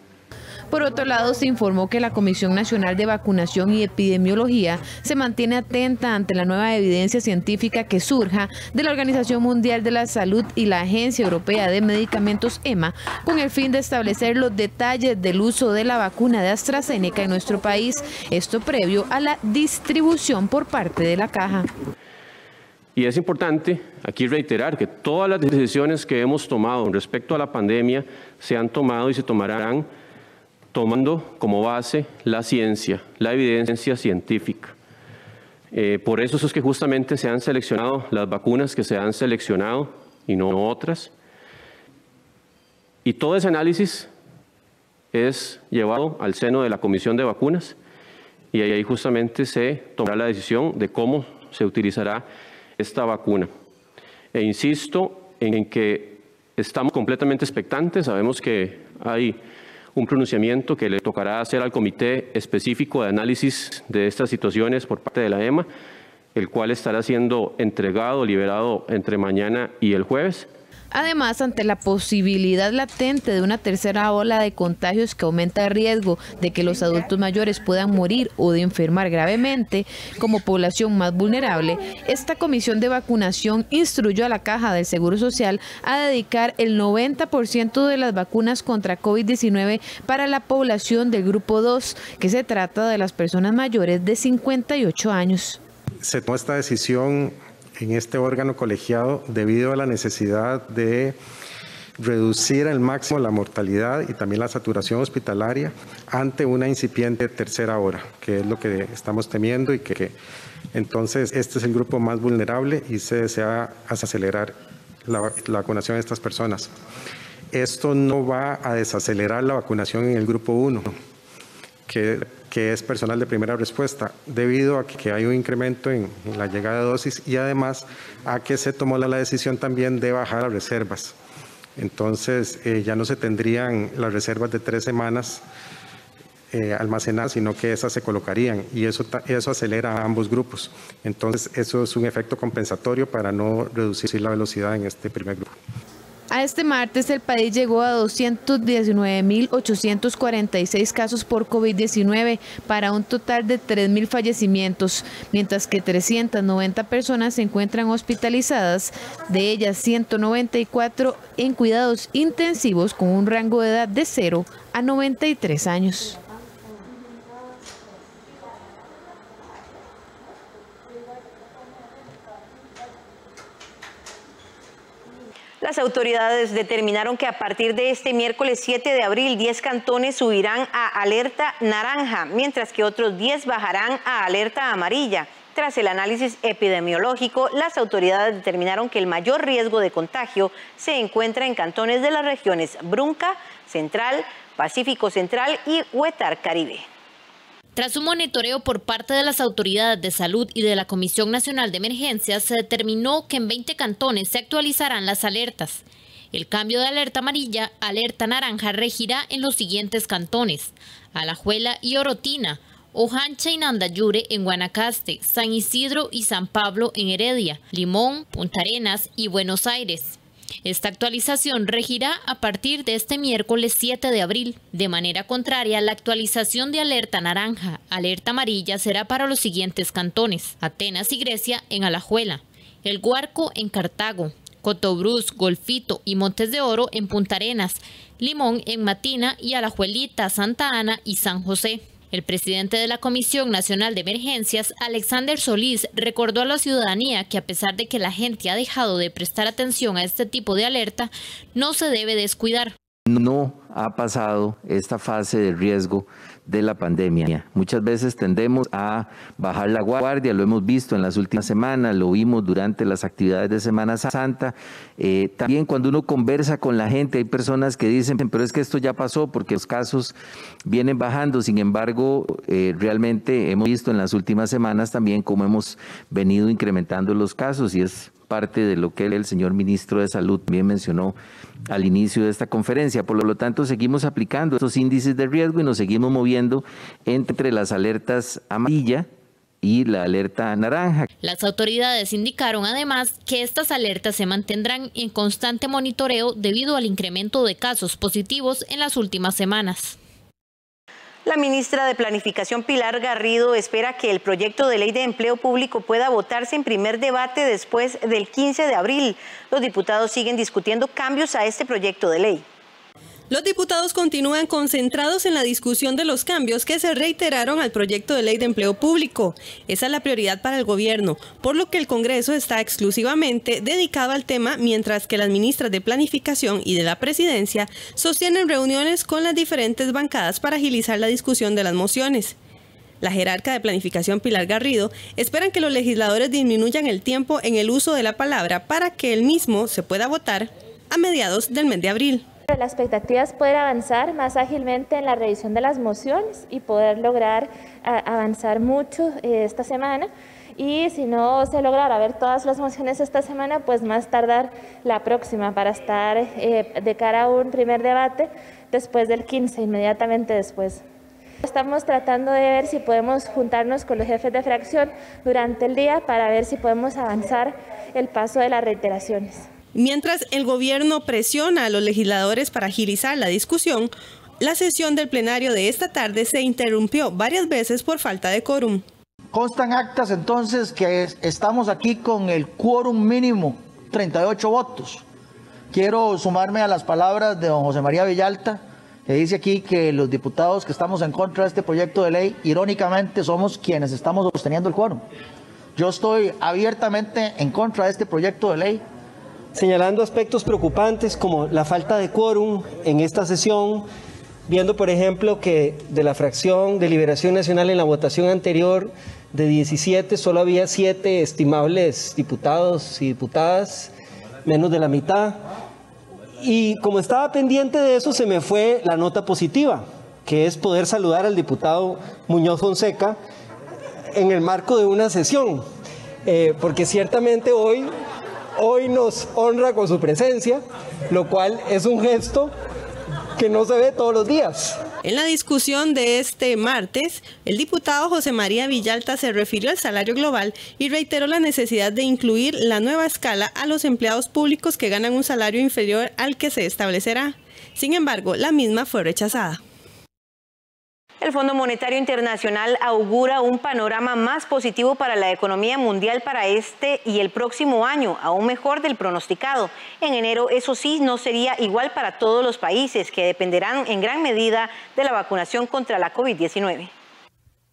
Por otro lado, se informó que la Comisión Nacional de Vacunación y Epidemiología se mantiene atenta ante la nueva evidencia científica que surja de la Organización Mundial de la Salud y la Agencia Europea de Medicamentos EMA, con el fin de establecer los detalles del uso de la vacuna de AstraZeneca en nuestro país, esto previo a la distribución por parte de la Caja. Y es importante aquí reiterar que todas las decisiones que hemos tomado respecto a la pandemia se han tomado y se tomarán tomando como base la ciencia, la evidencia científica. Por eso es que justamente se han seleccionado las vacunas que se han seleccionado y no otras. Y todo ese análisis es llevado al seno de la Comisión de Vacunas y ahí justamente se tomará la decisión de cómo se utilizará esta vacuna. E insisto en que estamos completamente expectantes, sabemos que hay un pronunciamiento que le tocará hacer al Comité Específico de Análisis de estas situaciones por parte de la EMA, el cual estará siendo entregado, liberado entre mañana y el jueves. Además, ante la posibilidad latente de una tercera ola de contagios que aumenta el riesgo de que los adultos mayores puedan morir o de enfermar gravemente como población más vulnerable, esta comisión de vacunación instruyó a la Caja del Seguro Social a dedicar el 90% de las vacunas contra COVID-19 para la población del grupo 2, que se trata de las personas mayores de 58 años. Se tomó esta decisión en este órgano colegiado debido a la necesidad de reducir al máximo la mortalidad y también la saturación hospitalaria ante una incipiente tercera ola, que es lo que estamos temiendo y que entonces este es el grupo más vulnerable y se desea acelerar la vacunación de estas personas. Esto no va a desacelerar la vacunación en el grupo 1. que es personal de primera respuesta, debido a que hay un incremento en la llegada de dosis y además a que se tomó la decisión también de bajar las reservas. Entonces ya no se tendrían las reservas de 3 semanas almacenadas, sino que esas se colocarían y eso acelera a ambos grupos. Entonces eso es un efecto compensatorio para no reducir la velocidad en este primer grupo. A este martes el país llegó a 219.846 casos por COVID-19 para un total de 3.000 fallecimientos, mientras que 390 personas se encuentran hospitalizadas, de ellas 194 en cuidados intensivos con un rango de edad de 0 a 93 años. Las autoridades determinaron que a partir de este miércoles 7 de abril, 10 cantones subirán a alerta naranja, mientras que otros 10 bajarán a alerta amarilla. Tras el análisis epidemiológico, las autoridades determinaron que el mayor riesgo de contagio se encuentra en cantones de las regiones Brunca, Central, Pacífico Central y Huetar Caribe. Tras un monitoreo por parte de las autoridades de salud y de la Comisión Nacional de Emergencias, se determinó que en 20 cantones se actualizarán las alertas. El cambio de alerta amarilla a alerta naranja regirá en los siguientes cantones: Alajuela y Orotina, Ojancha y Nandayure en Guanacaste, San Isidro y San Pablo en Heredia, Limón, Punta Arenas y Buenos Aires. Esta actualización regirá a partir de este miércoles 7 de abril. De manera contraria, la actualización de alerta naranja, alerta amarilla será para los siguientes cantones: Atenas y Grecia en Alajuela, El Guarco en Cartago, Cotobruz, Golfito y Montes de Oro en Punta Arenas, Limón en Matina y Alajuelita, Santa Ana y San José. El presidente de la Comisión Nacional de Emergencias, Alexander Solís, recordó a la ciudadanía que a pesar de que la gente ha dejado de prestar atención a este tipo de alerta, no se debe descuidar. No ha pasado esta fase de riesgo de la pandemia. Muchas veces tendemos a bajar la guardia, lo hemos visto en las últimas semanas, lo vimos durante las actividades de Semana Santa. También cuando uno conversa con la gente, hay personas que dicen, pero es que esto ya pasó porque los casos vienen bajando. Sin embargo, realmente hemos visto en las últimas semanas también cómo hemos venido incrementando los casos, y es parte de lo que el señor ministro de Salud también mencionó al inicio de esta conferencia. Por lo tanto, seguimos aplicando estos índices de riesgo y nos seguimos moviendo entre las alertas amarilla y la alerta naranja. Las autoridades indicaron además que estas alertas se mantendrán en constante monitoreo debido al incremento de casos positivos en las últimas semanas. La ministra de Planificación, Pilar Garrido, espera que el proyecto de ley de empleo público pueda votarse en primer debate después del 15 de abril. Los diputados siguen discutiendo cambios a este proyecto de ley. Los diputados continúan concentrados en la discusión de los cambios que se reiteraron al proyecto de ley de empleo público. Esa es la prioridad para el gobierno, por lo que el Congreso está exclusivamente dedicado al tema, mientras que las ministras de Planificación y de la Presidencia sostienen reuniones con las diferentes bancadas para agilizar la discusión de las mociones. La jerarca de Planificación, Pilar Garrido, esperan que los legisladores disminuyan el tiempo en el uso de la palabra para que el mismo se pueda votar a mediados del mes de abril. La expectativa es poder avanzar más ágilmente en la revisión de las mociones y poder lograr avanzar mucho esta semana. Y si no se lograra ver todas las mociones esta semana, pues más tardar la próxima para estar de cara a un primer debate después del 15, inmediatamente después. Estamos tratando de ver si podemos juntarnos con los jefes de fracción durante el día para ver si podemos avanzar el paso de las reiteraciones. Mientras el gobierno presiona a los legisladores para agilizar la discusión, la sesión del plenario de esta tarde se interrumpió varias veces por falta de quórum. Constan actas entonces que estamos aquí con el quórum mínimo, 38 votos. Quiero sumarme a las palabras de don José María Villalta, que dice aquí que los diputados que estamos en contra de este proyecto de ley, irónicamente somos quienes estamos sosteniendo el quórum. Yo estoy abiertamente en contra de este proyecto de ley, señalando aspectos preocupantes como la falta de quórum en esta sesión, viendo por ejemplo que de la fracción de Liberación Nacional en la votación anterior de 17 solo había 7 estimables diputados y diputadas, menos de la mitad. Y como estaba pendiente de eso, se me fue la nota positiva, que es poder saludar al diputado Muñoz Fonseca en el marco de una sesión, porque ciertamente hoy nos honra con su presencia, lo cual es un gesto que no se ve todos los días. En la discusión de este martes, el diputado José María Villalta se refirió al salario global y reiteró la necesidad de incluir la nueva escala a los empleados públicos que ganan un salario inferior al que se establecerá. Sin embargo, la misma fue rechazada. El Fondo Monetario Internacional augura un panorama más positivo para la economía mundial para este y el próximo año, aún mejor del pronosticado. En enero, eso sí, no sería igual para todos los países, que dependerán en gran medida de la vacunación contra la COVID-19.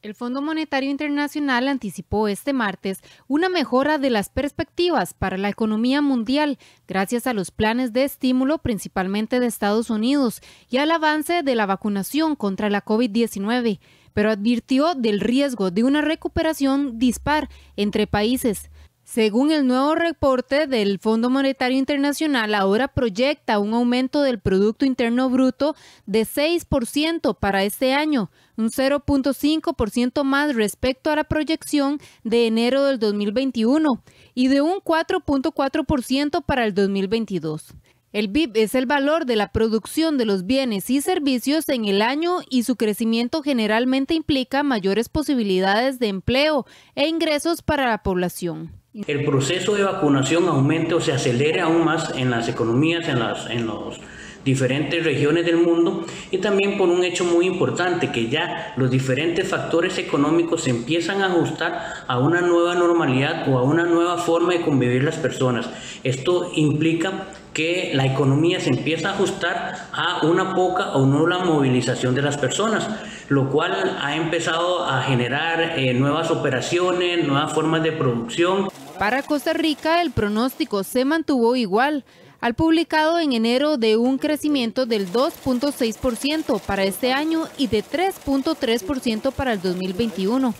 El Fondo Monetario Internacional anticipó este martes una mejora de las perspectivas para la economía mundial gracias a los planes de estímulo principalmente de Estados Unidos y al avance de la vacunación contra la COVID-19, pero advirtió del riesgo de una recuperación dispar entre países. Según el nuevo reporte del Fondo Monetario Internacional, ahora proyecta un aumento del Producto Interno Bruto de 6% para este año, un 0.5% más respecto a la proyección de enero del 2021 y de un 4.4% para el 2022. El PIB es el valor de la producción de los bienes y servicios en el año y su crecimiento generalmente implica mayores posibilidades de empleo e ingresos para la población. El proceso de vacunación aumente o se acelere aún más en las economías, en las diferentes regiones del mundo, y también por un hecho muy importante, que ya los diferentes factores económicos se empiezan a ajustar a una nueva normalidad o a una nueva forma de convivir las personas. Esto implica que la economía se empieza a ajustar a una poca o nula movilización de las personas, lo cual ha empezado a generar nuevas operaciones, nuevas formas de producción. Para Costa Rica, el pronóstico se mantuvo igual al publicado en enero, de un crecimiento del 2.6% para este año y de 3.3% para el 2021.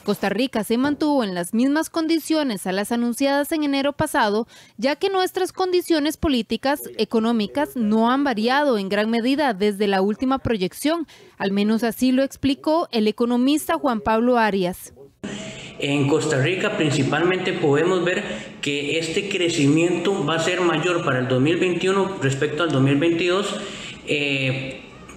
Costa Rica se mantuvo en las mismas condiciones a las anunciadas en enero pasado, ya que nuestras condiciones políticas económicas no han variado en gran medida desde la última proyección, al menos así lo explicó el economista Juan Pablo Arias. En Costa Rica principalmente podemos ver que este crecimiento va a ser mayor para el 2021 respecto al 2022,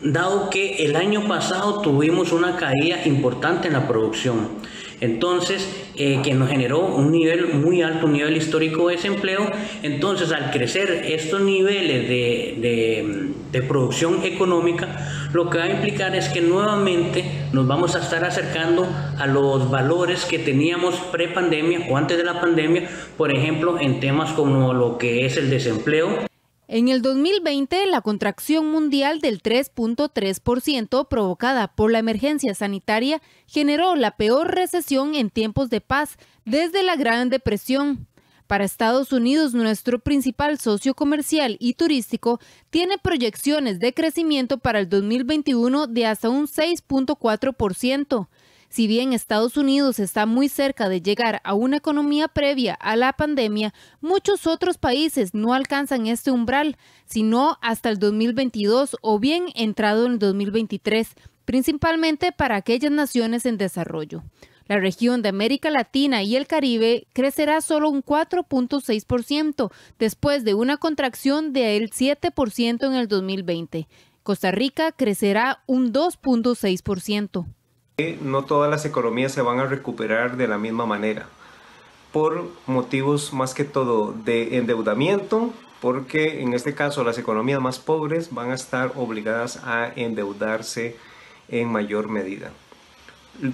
dado que el año pasado tuvimos una caída importante en la producción. Entonces, que nos generó un nivel muy alto, un nivel histórico de desempleo. Entonces, al crecer estos niveles de producción económica, lo que va a implicar es que nuevamente nos vamos a estar acercando a los valores que teníamos pre-pandemia o antes de la pandemia, por ejemplo, en temas como lo que es el desempleo. En el 2020, la contracción mundial del 3.3% provocada por la emergencia sanitaria generó la peor recesión en tiempos de paz desde la Gran Depresión. Para Estados Unidos, nuestro principal socio comercial y turístico, tiene proyecciones de crecimiento para el 2021 de hasta un 6.4%. Si bien Estados Unidos está muy cerca de llegar a una economía previa a la pandemia, muchos otros países no alcanzan este umbral, sino hasta el 2022 o bien entrado en el 2023, principalmente para aquellas naciones en desarrollo. La región de América Latina y el Caribe crecerá solo un 4.6%, después de una contracción del 7% en el 2020. Costa Rica crecerá un 2.6%. No todas las economías se van a recuperar de la misma manera, por motivos más que todo de endeudamiento, porque en este caso las economías más pobres van a estar obligadas a endeudarse en mayor medida.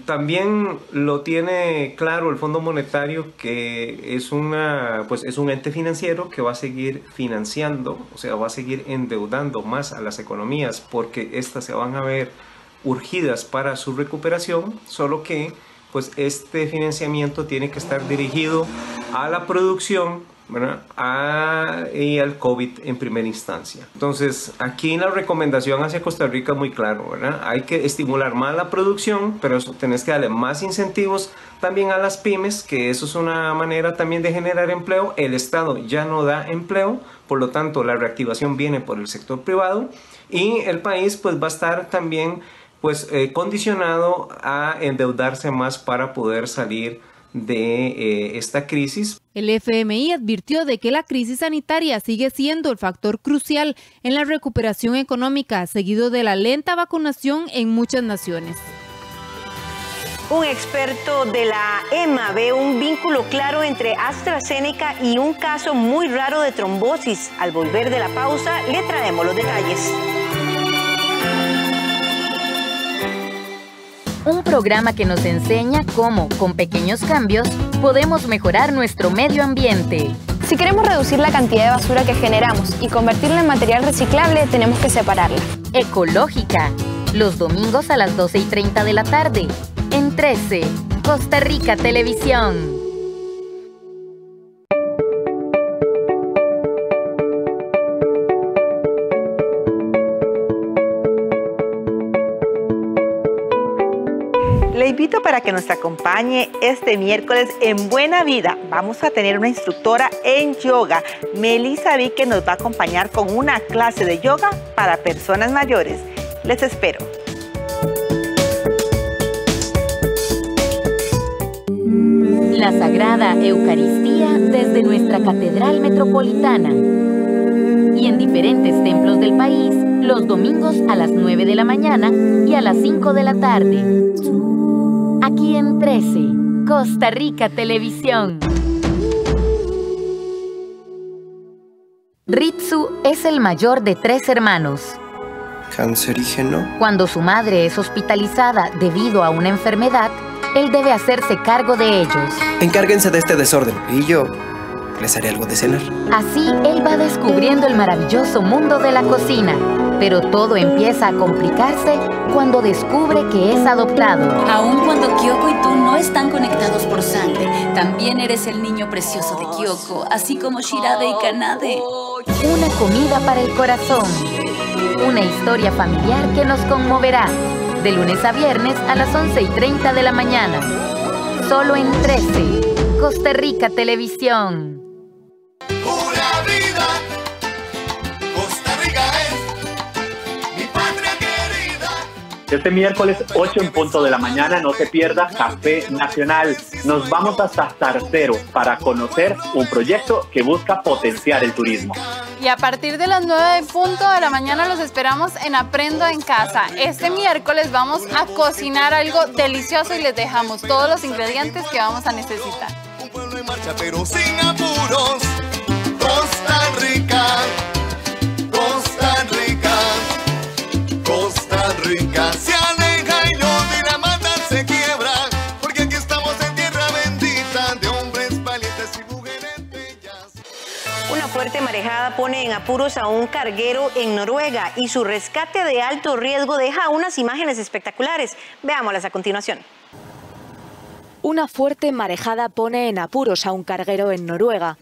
También lo tiene claro el Fondo Monetario, que es un ente financiero que va a seguir financiando, o sea, va a seguir endeudando más a las economías, porque estas se van a ver urgidas para su recuperación, solo que pues este financiamiento tiene que estar dirigido a la producción, ¿verdad? Y al COVID en primera instancia. Entonces, aquí la recomendación hacia Costa Rica es muy claro, ¿verdad? Hay que estimular más la producción, pero eso tenés que darle más incentivos también a las pymes, que eso es una manera también de generar empleo. El Estado ya no da empleo, por lo tanto la reactivación viene por el sector privado, y el país pues va a estar también pues condicionado a endeudarse más para poder salir de esta crisis. El FMI advirtió de que la crisis sanitaria sigue siendo el factor crucial en la recuperación económica, seguido de la lenta vacunación en muchas naciones. Un experto de la EMA ve un vínculo claro entre AstraZeneca y un caso muy raro de trombosis. Al volver de la pausa, le traemos los detalles. Un programa que nos enseña cómo, con pequeños cambios, podemos mejorar nuestro medio ambiente. Si queremos reducir la cantidad de basura que generamos y convertirla en material reciclable, tenemos que separarla. Ecológica, los domingos a las 12:30 de la tarde, en 13, Costa Rica Televisión. Le invito para que nos acompañe este miércoles en Buena Vida. Vamos a tener una instructora en yoga, Melissa Vick, que nos va a acompañar con una clase de yoga para personas mayores. Les espero. La Sagrada Eucaristía desde nuestra Catedral Metropolitana y en diferentes templos del país los domingos a las 9 de la mañana y a las 5 de la tarde. Aquí en 13, Costa Rica Televisión. Ritsu es el mayor de 3 hermanos. ¿Cancerígeno? Cuando su madre es hospitalizada debido a una enfermedad, él debe hacerse cargo de ellos. Encárguense de este desorden y yo les haré algo de cenar. Así, él va descubriendo el maravilloso mundo de la cocina. Pero todo empieza a complicarse cuando descubre que es adoptado. Aun cuando Kyoko y tú no están conectados por sangre, también eres el niño precioso de Kyoko, así como Shirade y Kanade. Una comida para el corazón. Una historia familiar que nos conmoverá. De lunes a viernes a las 11:30 de la mañana. Solo en 13, Costa Rica Televisión. Este miércoles 8 en punto de la mañana no se pierda Café Nacional. Nos vamos hasta Zarcero para conocer un proyecto que busca potenciar el turismo. Y a partir de las 9 en punto de la mañana los esperamos en Aprendo en Casa. Este miércoles vamos a cocinar algo delicioso y les dejamos todos los ingredientes que vamos a necesitar. Un pueblo en marcha pero sin apuros. Costa Rica, Costa Rica, Costa Rica se aleja y no de la mata se quiebra, porque aquí estamos en tierra bendita de hombres valientes y mujeres bellas. Una fuerte marejada pone en apuros a un carguero en Noruega y su rescate de alto riesgo deja unas imágenes espectaculares. Veámoslas a continuación. Una fuerte marejada pone en apuros a un carguero en Noruega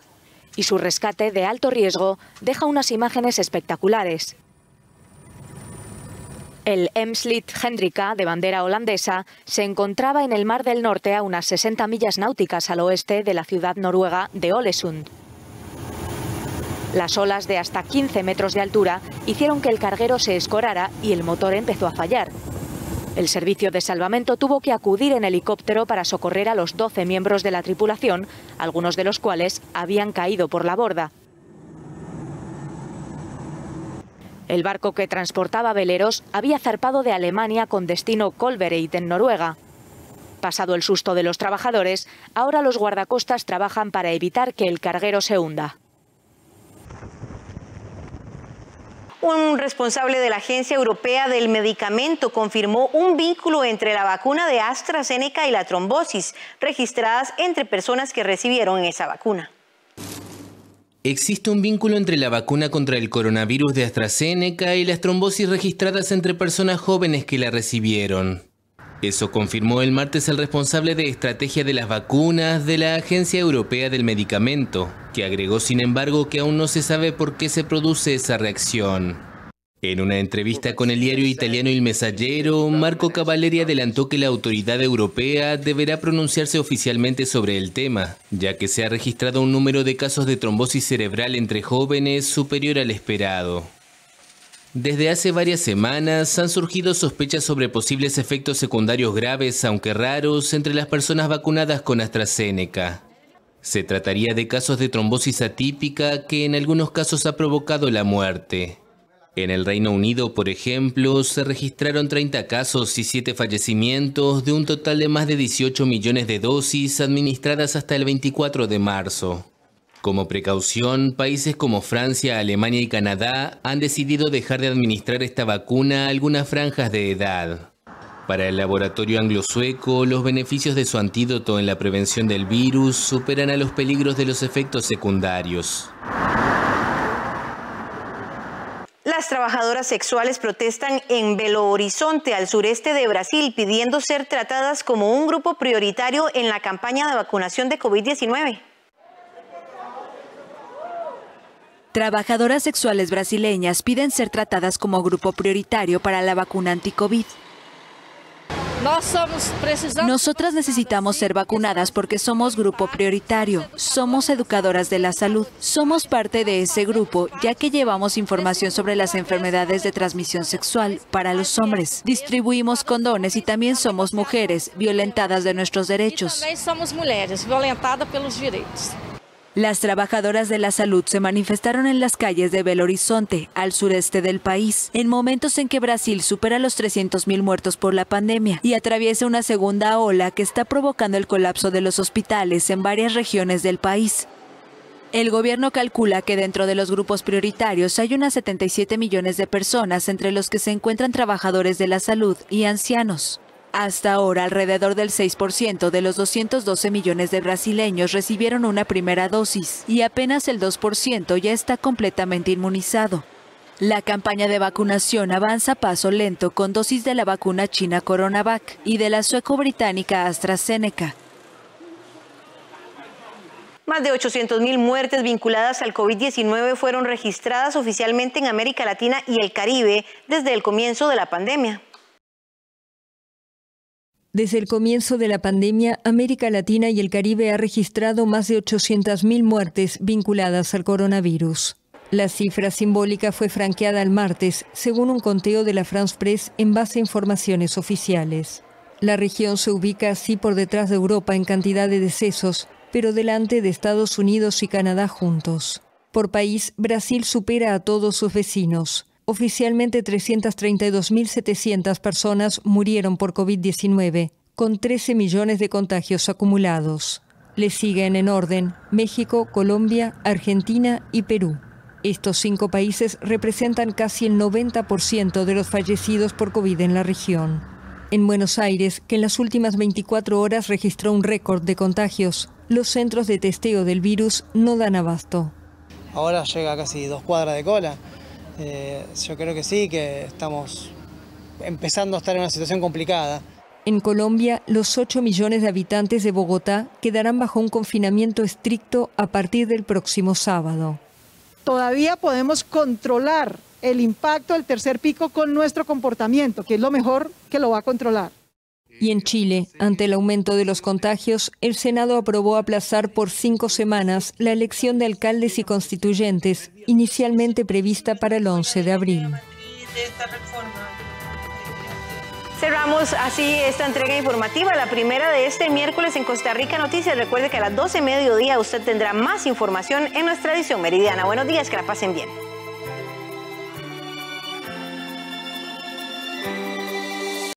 y su rescate de alto riesgo deja unas imágenes espectaculares. El Emslit Hendrika, de bandera holandesa, se encontraba en el Mar del Norte a unas 60 millas náuticas al oeste de la ciudad noruega de Ålesund. Las olas de hasta 15 metros de altura hicieron que el carguero se escorara y el motor empezó a fallar. El servicio de salvamento tuvo que acudir en helicóptero para socorrer a los 12 miembros de la tripulación, algunos de los cuales habían caído por la borda. El barco que transportaba veleros había zarpado de Alemania con destino Kolbereit en Noruega. Pasado el susto de los trabajadores, ahora los guardacostas trabajan para evitar que el carguero se hunda. Un responsable de la Agencia Europea del Medicamento confirmó un vínculo entre la vacuna de AstraZeneca y la trombosis registradas entre personas que recibieron esa vacuna. Existe un vínculo entre la vacuna contra el coronavirus de AstraZeneca y las trombosis registradas entre personas jóvenes que la recibieron. Eso confirmó el martes el responsable de estrategia de las vacunas de la Agencia Europea del Medicamento, que agregó sin embargo que aún no se sabe por qué se produce esa reacción. En una entrevista con el diario italiano Il Messaggero, Marco Cavalleri adelantó que la autoridad europea deberá pronunciarse oficialmente sobre el tema, ya que se ha registrado un número de casos de trombosis cerebral entre jóvenes superior al esperado. Desde hace varias semanas han surgido sospechas sobre posibles efectos secundarios graves, aunque raros, entre las personas vacunadas con AstraZeneca. Se trataría de casos de trombosis atípica que en algunos casos ha provocado la muerte. En el Reino Unido, por ejemplo, se registraron 30 casos y 7 fallecimientos de un total de más de 18 millones de dosis administradas hasta el 24 de marzo. Como precaución, países como Francia, Alemania y Canadá han decidido dejar de administrar esta vacuna a algunas franjas de edad. Para el laboratorio anglo-sueco, los beneficios de su antídoto en la prevención del virus superan a los peligros de los efectos secundarios. Las trabajadoras sexuales protestan en Belo Horizonte, al sureste de Brasil, pidiendo ser tratadas como un grupo prioritario en la campaña de vacunación de COVID-19. Trabajadoras sexuales brasileñas piden ser tratadas como grupo prioritario para la vacuna anti-COVID. Nosotras necesitamos ser vacunadas porque somos grupo prioritario, somos educadoras de la salud, somos parte de ese grupo ya que llevamos información sobre las enfermedades de transmisión sexual para los hombres, distribuimos condones y también somos mujeres violentadas de nuestros derechos. Las trabajadoras de la salud se manifestaron en las calles de Belo Horizonte, al sureste del país, en momentos en que Brasil supera los 300.000 muertos por la pandemia y atraviesa una segunda ola que está provocando el colapso de los hospitales en varias regiones del país. El gobierno calcula que dentro de los grupos prioritarios hay unas 77 millones de personas, entre los que se encuentran trabajadores de la salud y ancianos. Hasta ahora, alrededor del 6% de los 212 millones de brasileños recibieron una primera dosis y apenas el 2% ya está completamente inmunizado. La campaña de vacunación avanza a paso lento con dosis de la vacuna china Coronavac y de la sueco-británica AstraZeneca. Más de 800.000 muertes vinculadas al COVID-19 fueron registradas oficialmente en América Latina y el Caribe desde el comienzo de la pandemia. Desde el comienzo de la pandemia, América Latina y el Caribe ha registrado más de 800.000 muertes vinculadas al coronavirus. La cifra simbólica fue franqueada el martes, según un conteo de la France Press en base a informaciones oficiales. La región se ubica así por detrás de Europa en cantidad de decesos, pero delante de Estados Unidos y Canadá juntos. Por país, Brasil supera a todos sus vecinos. Oficialmente 332.700 personas murieron por COVID-19, con 13 millones de contagios acumulados. Le siguen en orden México, Colombia, Argentina y Perú. Estos 5 países representan casi el 90% de los fallecidos por COVID en la región. En Buenos Aires, que en las últimas 24 horas registró un récord de contagios, los centros de testeo del virus no dan abasto. Ahora llega casi 2 cuadras de cola. Yo creo que sí, que estamos empezando a estar en una situación complicada. En Colombia, los 8 millones de habitantes de Bogotá quedarán bajo un confinamiento estricto a partir del próximo sábado. Todavía podemos controlar el impacto del tercer pico con nuestro comportamiento, que es lo mejor que lo va a controlar. Y en Chile, ante el aumento de los contagios, el Senado aprobó aplazar por 5 semanas la elección de alcaldes y constituyentes, inicialmente prevista para el 11 de abril. Cerramos así esta entrega informativa, la primera de este miércoles en Costa Rica Noticias. Recuerde que a las 12 del mediodía usted tendrá más información en nuestra edición meridiana. Buenos días, que la pasen bien.